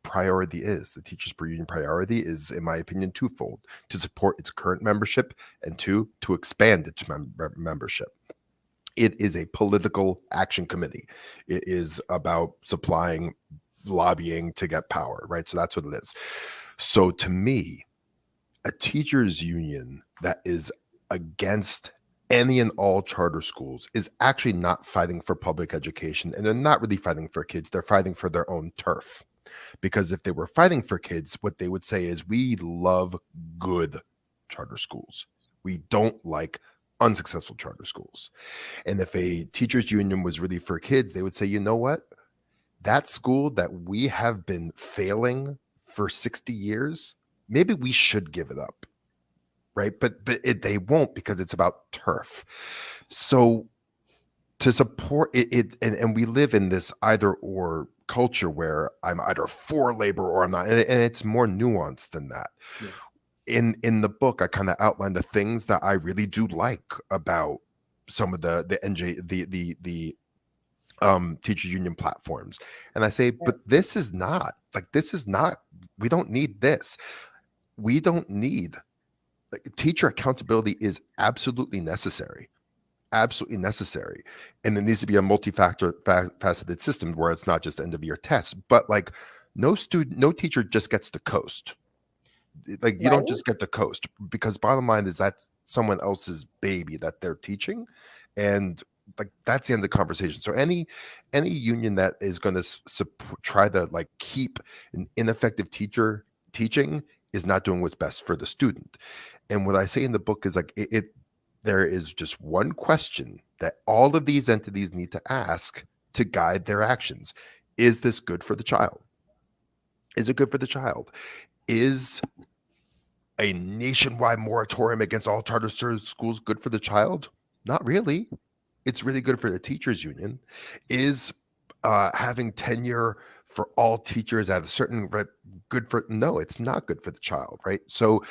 priority is. The teachers per union priority is, in my opinion, twofold: to support its current membership, and two, to expand its membership. It is a political action committee. It is about supplying, lobbying to get power, right? So that's what it is. So to me, a teachers union that is against any and all charter schools is actually not fighting for public education, and they're not really fighting for kids. They're fighting for their own turf. Because if they were fighting for kids, what they would say is, we love good charter schools. We don't like unsuccessful charter schools. And if a teachers union was really for kids, they would say, you know what? That school that we have been failing for 60 years, maybe we should give it up. Right. But they won't, because it's about turf. So to support it, and we live in this either or culture where I'm either for labor or I'm not. And it's more nuanced than that. Yeah. In the book, I kind of outlined the things that I really do like about some of the teacher union platforms. And I say, but this is not, we don't need this. We don't need, teacher accountability is absolutely necessary. Absolutely necessary. And there needs to be a faceted system where it's not just end of year tests, but like no teacher just gets to coast. Like you don't just get to coast, because bottom line is that's someone else's baby that they're teaching. And like that's the end of the conversation. So any union that is going to try to like keep an ineffective teacher teaching is not doing what's best for the student. And what I say in the book is like there is just one question that all of these entities need to ask to guide their actions. Is this good for the child? Is it good for the child? Is a nationwide moratorium against all charter schools good for the child? Not really. It's really good for the teachers union. Is having tenure for all teachers at a certain rate good for? No, it's not good for the child, right? So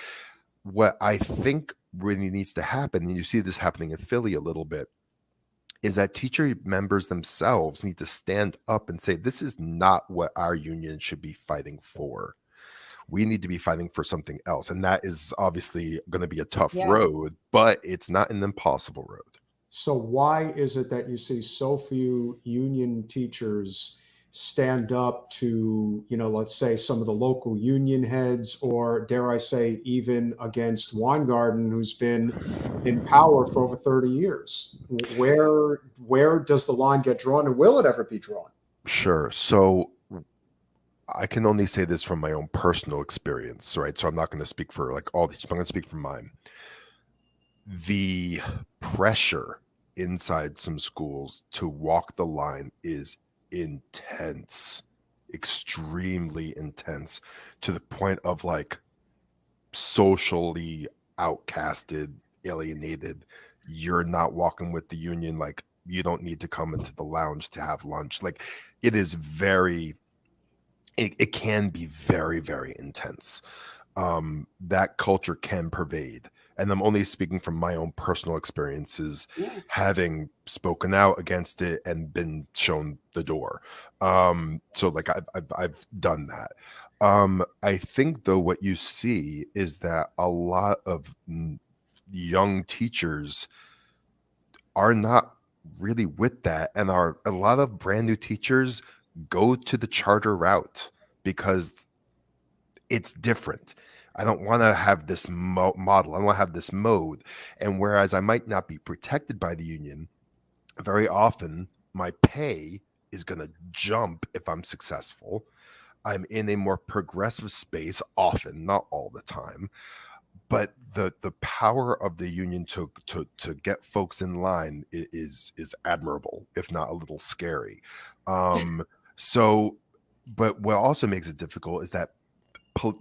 what I think really needs to happen, and you see this happening in Philly a little bit, is that teacher members themselves need to stand up and say, this is not what our union should be fighting for. We need to be fighting for something else. And that is obviously going to be a tough road, but it's not an impossible road. So why is it that you see so few union teachers stand up to, let's say some of the local union heads, or dare I say, even against Weingarten, who's been in power for over 30 years? Where does the line get drawn, and will it ever be drawn? Sure. So I can only say this from my own personal experience, right? So I'm not going to speak for like all these, I'm going to speak from mine. The pressure inside some schools to walk the line is intense, extremely intense, to the point of like socially outcasted, alienated. You're not walking with the union. Like you don't need to come into the lounge to have lunch. Like it is it can be very, very intense. That culture can pervade. And I'm only speaking from my own personal experiences, having spoken out against it and been shown the door. So like I've done that. I think though what you see is that a lot of young teachers are not really with that, and a lot of brand new teachers go to the charter route because it's different. I don't want to have this model. I don't want to have this mode. And whereas I might not be protected by the union, very often my pay is going to jump if I'm successful. I'm in a more progressive space, often, not all the time. But the power of the union to get folks in line is admirable, if not a little scary. So, but what also makes it difficult is that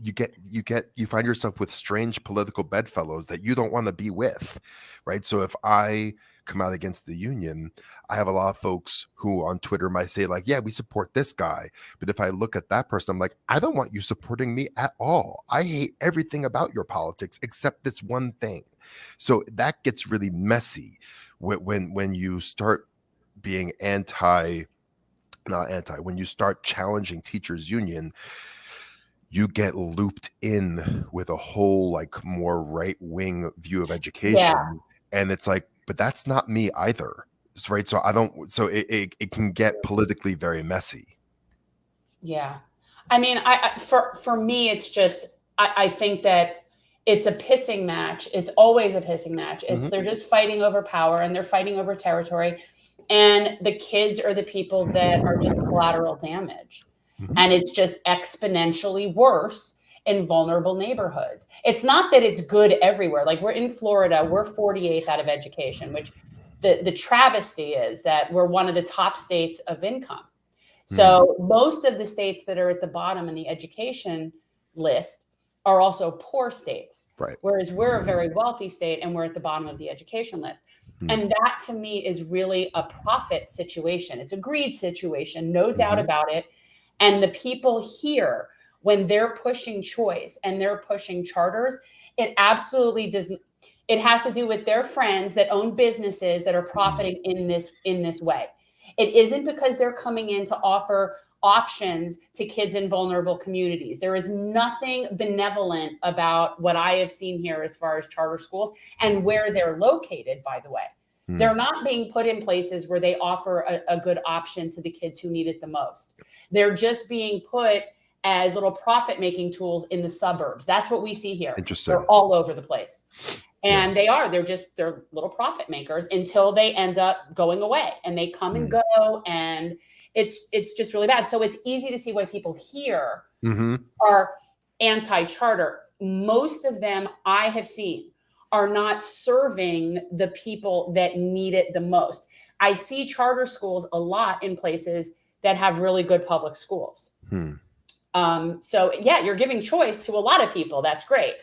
you find yourself with strange political bedfellows that you don't want to be with, right? So if I come out against the union, I have a lot of folks who on Twitter might say like, yeah, we support this guy. But if I look at that person, I'm like, I don't want you supporting me at all. I hate everything about your politics except this one thing. So that gets really messy when you start being when you start challenging teachers union, you get looped in with a whole like more right-wing view of education. And it's like, but that's not me either, right? So it can get politically very messy. Yeah. I mean, for me, it's just, I think that it's a pissing match. It's always a pissing match. They're just fighting over power, and they're fighting over territory. And the kids are the people that are just collateral damage. And it's just exponentially worse in vulnerable neighborhoods. It's not that it's good everywhere. Like we're in Florida, we're 48th out of education, which the travesty is that we're one of the top states of income. So most of the states that are at the bottom in the education list are also poor states. Right. Whereas we're a very wealthy state and we're at the bottom of the education list. And that to me is really a profit situation. It's a greed situation, no doubt about it. And the people here, when they're pushing choice and they're pushing charters, it absolutely doesn't. It has to do with their friends that own businesses that are profiting in this way. It isn't because they're coming in to offer options to kids in vulnerable communities. There is nothing benevolent about what I have seen here as far as charter schools and where they're located, by the way. They're not being put in places where they offer a good option to the kids who need it the most. They're just being put as little profit-making tools in the suburbs. That's what we see here. Interesting. They're all over the place. And they're little profit makers until they end up going away, and they come and go, and it's just really bad. So it's easy to see why people here are anti-charter. Most of them I have seen are not serving the people that need it the most. I see charter schools a lot in places that have really good public schools. So yeah, you're giving choice to a lot of people. That's great,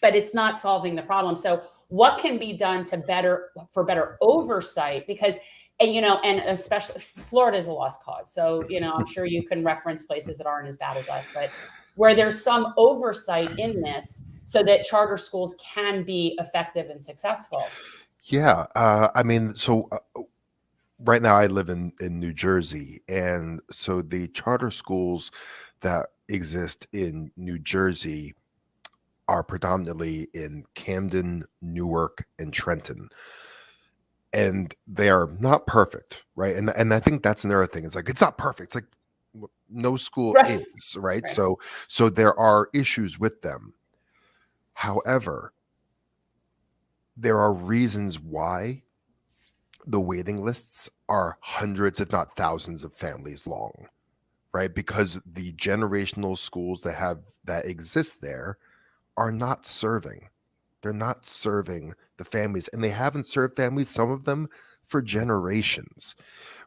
but it's not solving the problem. So what can be done for better oversight? Because, and especially Florida is a lost cause. So, I'm sure you can reference places that aren't as bad as us, but where there's some oversight in this so that charter schools can be effective and successful. Yeah. Right now I live in New Jersey. And so the charter schools that exist in New Jersey are predominantly in Camden, Newark, and Trenton. And they are not perfect, right? And I think that's another thing. It's like, it's not perfect. It's like no school is, right? So there are issues with them. However, there are reasons why the waiting lists are hundreds, if not thousands, of families long, right? Because the generational schools that exist there are not serving. They're not serving the families, and they haven't served families, some of them, for generations,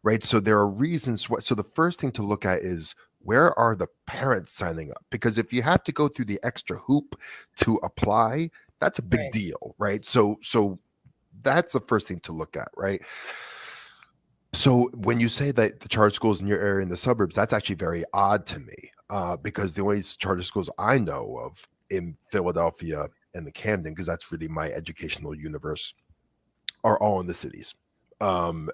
right? So there are reasons. So the first thing to look at is, where are the parents signing up? Because if you have to go through the extra hoop to apply, that's a big deal, right? So that's the first thing to look at, right? So when you say that the charter schools in your area in the suburbs, that's actually very odd to me, because the only charter schools I know of in Philadelphia and the Camden, because that's really my educational universe, are all in the cities. And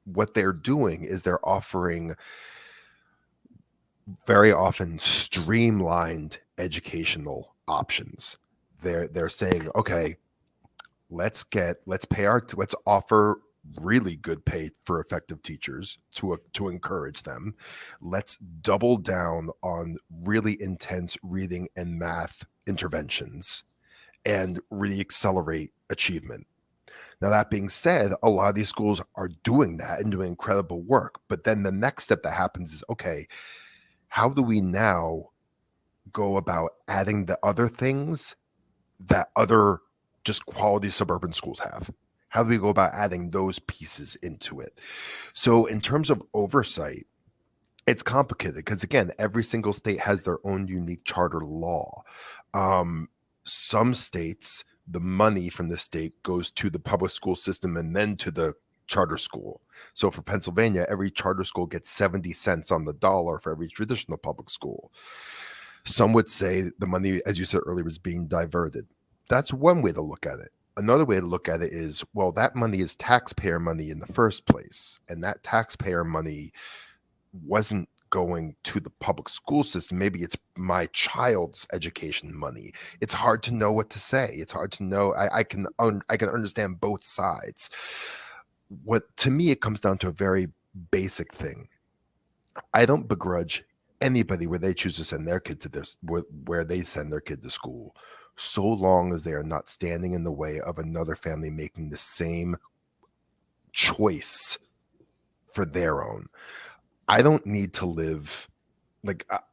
what they're doing is they're offering very often streamlined educational options. They're saying, okay, let's offer really good pay for effective teachers to encourage them. Let's double down on really intense reading and math interventions and really accelerate achievement. Now, that being said, a lot of these schools are doing that and doing incredible work. But then the next step that happens is, okay, how do we now go about adding the other things that other just quality suburban schools have? How do we go about adding those pieces into it? So in terms of oversight, it's complicated because, again, every single state has their own unique charter law. Some states, the money from the state goes to the public school system and then to the charter school. So for Pennsylvania, every charter school gets 70 cents on the dollar for every traditional public school. Some would say the money, as you said earlier, is being diverted. That's one way to look at it. Another way to look at it is, well, that money is taxpayer money in the first place. And that taxpayer money wasn't going to the public school system. Maybe it's my child's education money. It's hard to know what to say. It's hard to know. I can understand both sides. What, to me, it comes down to a very basic thing. I don't begrudge anybody where they choose to send their kid to where they send their kid to school, so long as they are not standing in the way of another family making the same choice for their own. I don't need to live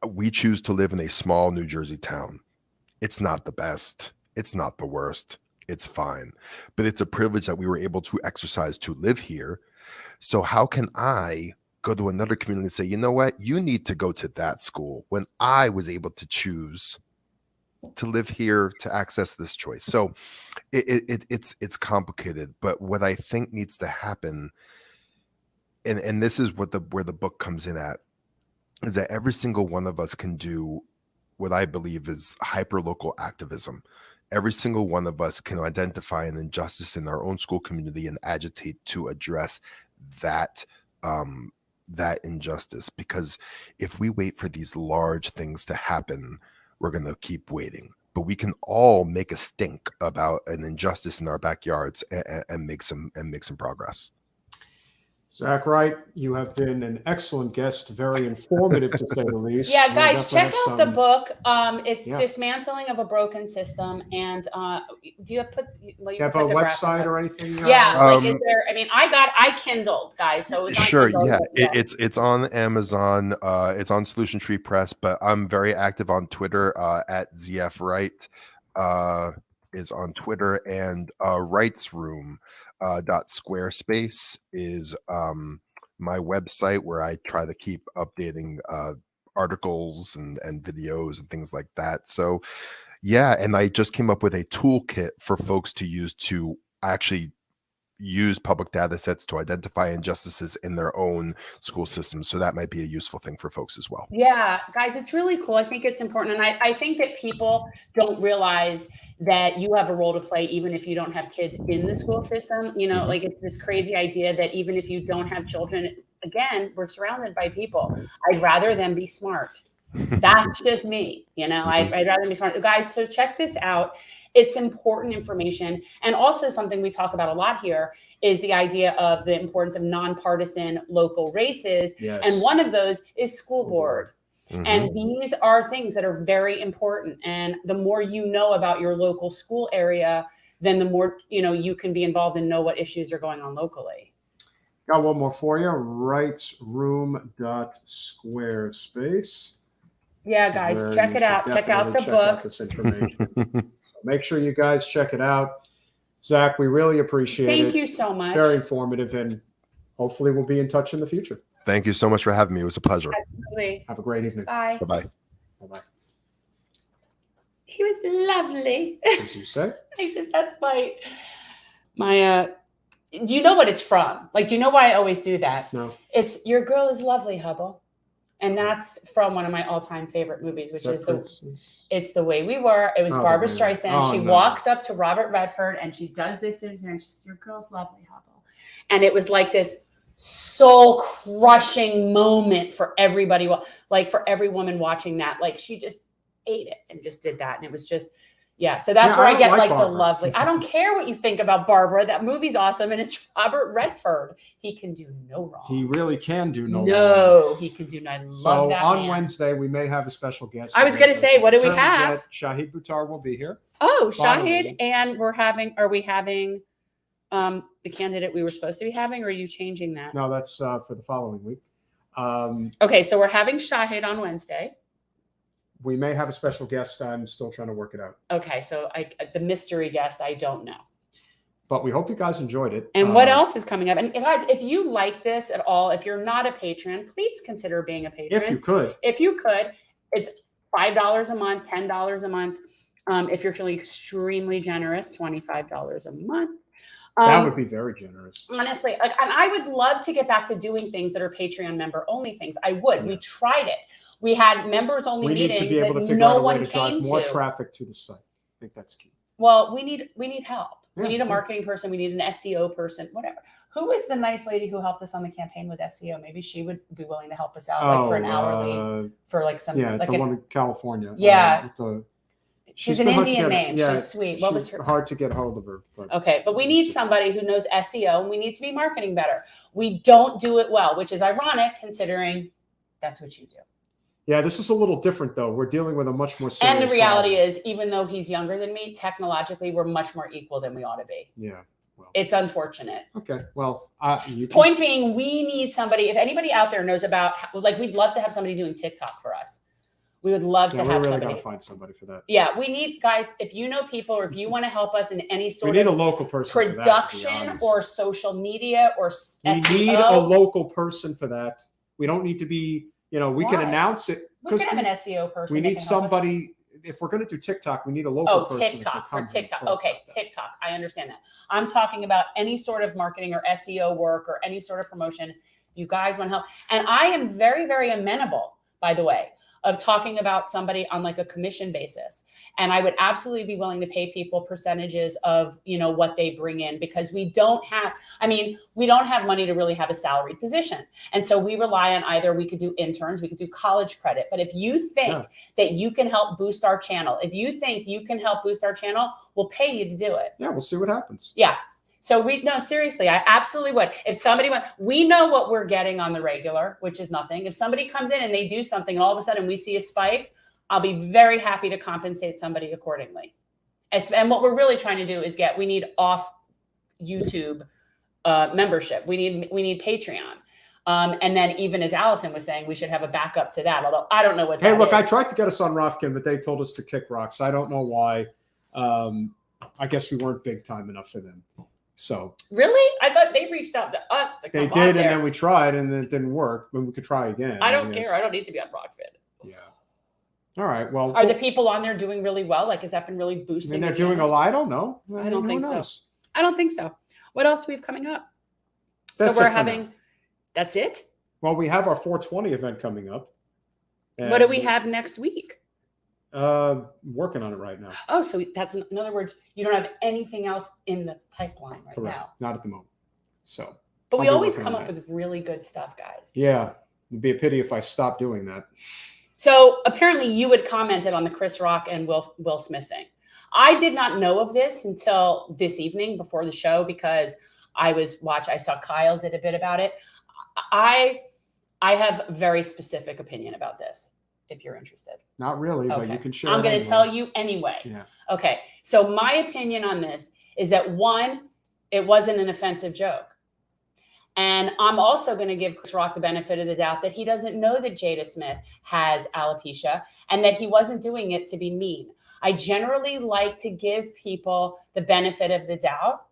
we choose to live in a small New Jersey town. It's not the best. It's not the worst. It's fine. But it's a privilege that we were able to exercise to live here. So how can I go to another community and say, you know what, you need to go to that school when I was able to choose to live here to access this choice? So it's complicated. But what I think needs to happen, and this is where the book comes in at, is that every single one of us can do what I believe is hyper-local activism. Every single one of us can identify an injustice in our own school community and agitate to address that that injustice. Because if we wait for these large things to happen, we're going to keep waiting. But we can all make a stink about an injustice in our backyards and make some progress. Zach Wright, you have been an excellent guest, very informative to say the least. Yeah, We'll guys, check definitely out have the book. It's Yeah. Dismantling of a Broken System. And do you have You have a website or anything? Yeah, like is there? I mean, I Kindled, guys, so it was on Sure, Kindle, yeah. but It's on Amazon. It's on Solution Tree Press, but I'm very active on Twitter at ZF Wright. Is on Twitter, and rightsroom.squarespace is my website where I try to keep updating articles and videos and things like that. So yeah, and I just came up with a toolkit for folks to use to actually use public data sets to identify injustices in their own school systems. So that might be a useful thing for folks as well. yeah, guys, it's really cool. I think it's important. And I think that people don't realize that you have a role to play, even if you don't have kids in the school system. You know, like it's this crazy idea that even if you don't have children, again, we're surrounded by people. I'd rather them be smart. That's just me. You know, I'd rather them be smart. Guys, so check this out. It's important information. And also something we talk about a lot here is the idea of the importance of nonpartisan local races. Yes. And one of those is school board. And these are things that are very important. And the more you know about your local school area, then the more, you know, you can be involved and know what issues are going on locally. Got one more for you. Rightsroom.squarespace. Yeah, guys, where check you it out. should Check out the definitely check out book. this information. So make sure you guys check it out. Zach, we really appreciate it. Thank you so much. Very informative, and hopefully we'll be in touch in the future. Thank you so much for having me. It was a pleasure. Absolutely. Have a great evening. Bye. Bye-bye. Bye-bye. He was lovely. As you say. That's my do you know what it's from? Like, do you know why I always do that? No. It's Your Girl is Lovely, Hubble. And that's from one of my all-time favorite movies, which is It's The Way We Were. It was Barbara Streisand. She walks up to Robert Redford and she does this and she's, Your girl's lovely, Hubble. And it was like this soul-crushing moment for everybody, like for every woman watching that. Like she just ate it and just did that. And it was just, yeah. So that's where I get like the lovely. I don't care what you think about Barbara. That movie's awesome. And it's Robert Redford. He can do no wrong. He really can do no wrong. No, he can do no. I love So that on man. Wednesday, we may have a special guest. I was going to say, what do we have? Shahid Buttar will be here. Oh, Finally. Shahid. And are we having the candidate we were supposed to be having, or are you changing that? No, that's for the following week. Okay, so we're having Shahid on Wednesday. We may have a special guest. I'm still trying to work it out. Okay, so the mystery guest, I don't know. But we hope you guys enjoyed it. And what else is coming up? And guys, if you like this at all, if you're not a patron, please consider being a patron. If you could. If you could, it's $5 a month, $10 a month. If you're feeling extremely generous, $25 a month. That would be very generous. Honestly, and I would love to get back to doing things that are Patreon member only things. I would. Yeah. We tried it. We had members only meetings need to be able to figure out a way to drive more traffic to the site. I think that's key. Well, we need help. Yeah, we need a marketing person. We need an SEO person, whatever. Who is the nice lady who helped us on the campaign with SEO? Maybe she would be willing to help us out like for an hourly for like some. Yeah, like the one in California. Yeah. She's an Indian name. Yeah, she's sweet. What was her? Hard to get hold of her. Okay, but we need somebody who knows SEO, and we need to be marketing better. We don't do it well, which is ironic considering that's what you do. Yeah, this is a little different though. We're dealing with a much more serious And the reality is, even though he's younger than me, technologically, we're much more equal than we ought to be. Yeah. Well, it's unfortunate. Okay. Well, point being, we need somebody. If anybody out there knows about, like, we'd love to have somebody doing TikTok for us. We would love to have somebody. We really got to find somebody for that. Yeah, we need, guys, if you know people or if you want to help us in any sort we need of a local person production or social media or we SEO. need a local person for that. We don't need to be, we can announce it. We can have an SEO person. We need somebody. If we're going to do TikTok, we need a local person. TikTok for TikTok. Okay, TikTok. I understand that. I'm talking about any sort of marketing or SEO work or any sort of promotion. You guys want help. And I am very, very amenable, by the way. of talking about somebody on like a commission basis. And I would absolutely be willing to pay people percentages of, you know, what they bring in, because we don't have money to really have a salaried position. And so we rely on either we could do interns, we could do college credit. But if you think that you can help boost our channel, we'll pay you to do it. Yeah, we'll see what happens. Yeah. So no, seriously, I absolutely would. If somebody we know what we're getting on the regular, which is nothing. If somebody comes in and they do something and all of a sudden we see a spike, I'll be very happy to compensate somebody accordingly. And what we're really trying to do is we need off YouTube membership. We need Patreon. And then even as Alison was saying, we should have a backup to that. Although I don't know what that is. Hey, look, I tried to get us on Rofkin, but they told us to kick rocks. I don't know why. I guess we weren't big time enough for them. So really, I thought they reached out to us. They did, and then we tried, and it didn't work. But we could try again. I don't care. I don't need to be on Rockfit. Yeah. All right. Well, are the people on there doing really well? Like, has that been really boosting? And they're doing a lot. I don't know. I don't think so. I don't think so. What else do we have coming up? That's so we're having. That's it. Well, we have our 420 event coming up. What do we have next week? Working on it right now. Oh, so that's in other words, you don't have anything else in the pipeline right now. Not at the moment. So, but we always come up with really good stuff, guys. Yeah, it'd be a pity if I stopped doing that. So apparently, you had commented on the Chris Rock and Will Smith thing. I did not know of this until this evening before the show because I saw Kyle did a bit about it. I have a very specific opinion about this. If you're interested. Not really, okay. But you can share. I'm going to tell you anyway. Yeah. Okay. So my opinion on this is that one, it wasn't an offensive joke. And I'm also going to give Chris Rock the benefit of the doubt that he doesn't know that Jada Smith has alopecia and that he wasn't doing it to be mean. I generally like to give people the benefit of the doubt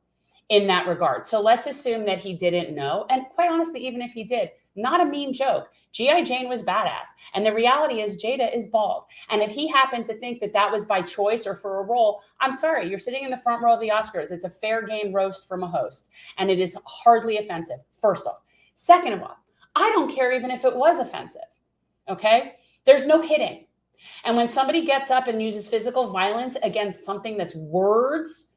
in that regard. So let's assume that he didn't know. And quite honestly, even if he did, not a mean joke. G.I. Jane was badass. And the reality is Jada is bald. And if he happened to think that that was by choice or for a role, I'm sorry, you're sitting in the front row of the Oscars. It's a fair game roast from a host. And it is hardly offensive, first off. Second of all, I don't care even if it was offensive, okay? There's no hitting. And when somebody gets up and uses physical violence against something that's words,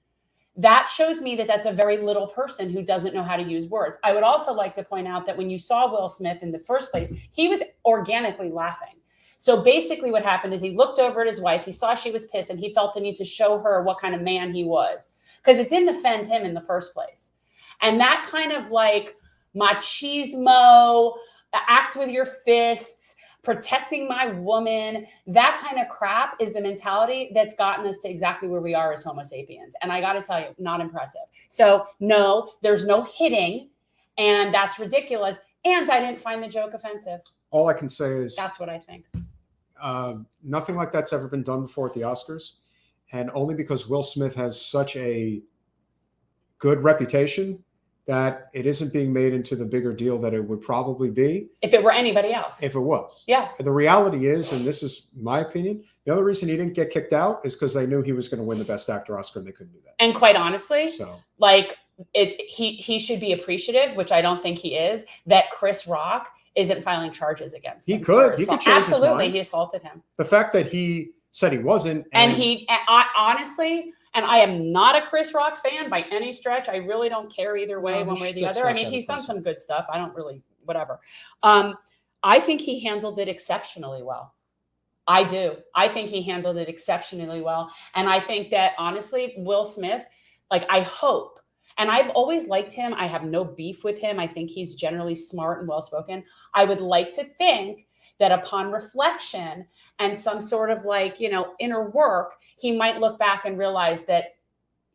that shows me that that's a very little person who doesn't know how to use words. I would also like to point out that when you saw Will Smith in the first place, he was organically laughing. So basically what happened is he looked over at his wife, he saw she was pissed, and he felt the need to show her what kind of man he was because it didn't offend him in the first place. And that kind of like machismo, act with your fists, protecting my woman, that kind of crap is the mentality that's gotten us to exactly where we are as Homo sapiens. And I got to tell you, not impressive. So no, there's no hitting, and that's ridiculous. And I didn't find the joke offensive. All I can say is that's what I think. Nothing like that's ever been done before at the Oscars. And only because Will Smith has such a good reputation that it isn't being made into the bigger deal that it would probably be. If it were anybody else. If it was. Yeah. The reality is, and this is my opinion, the other reason he didn't get kicked out is because they knew he was going to win the Best Actor Oscar and they couldn't do that. And quite honestly, he should be appreciative, which I don't think he is, that Chris Rock isn't filing charges against him. He could change his mind. He assaulted him. The fact that he said he wasn't. I honestly, and I am not a Chris Rock fan by any stretch. I really don't care either way, one way or the other. I mean, he's done some good stuff. I don't really, whatever. I think he handled it exceptionally well. I do. I think he handled it exceptionally well. And I think that honestly, Will Smith, I hope, and I've always liked him. I have no beef with him. I think he's generally smart and well-spoken. I would like to think that upon reflection and some sort of inner work, he might look back and realize that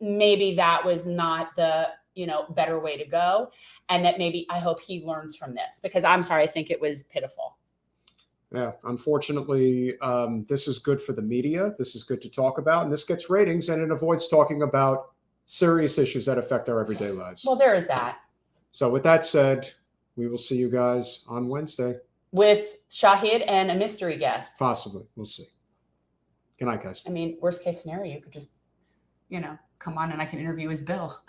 maybe that was not the, better way to go. And that maybe I hope he learns from this because I'm sorry, I think it was pitiful. Yeah, unfortunately, this is good for the media. This is good to talk about, and this gets ratings, and it avoids talking about serious issues that affect our everyday lives. Well, there is that. So with that said, we will see you guys on Wednesday. With Shahid and a mystery guest. Possibly. We'll see. Good night, guys. I mean, worst case scenario, you could just, come on and I can interview his bill.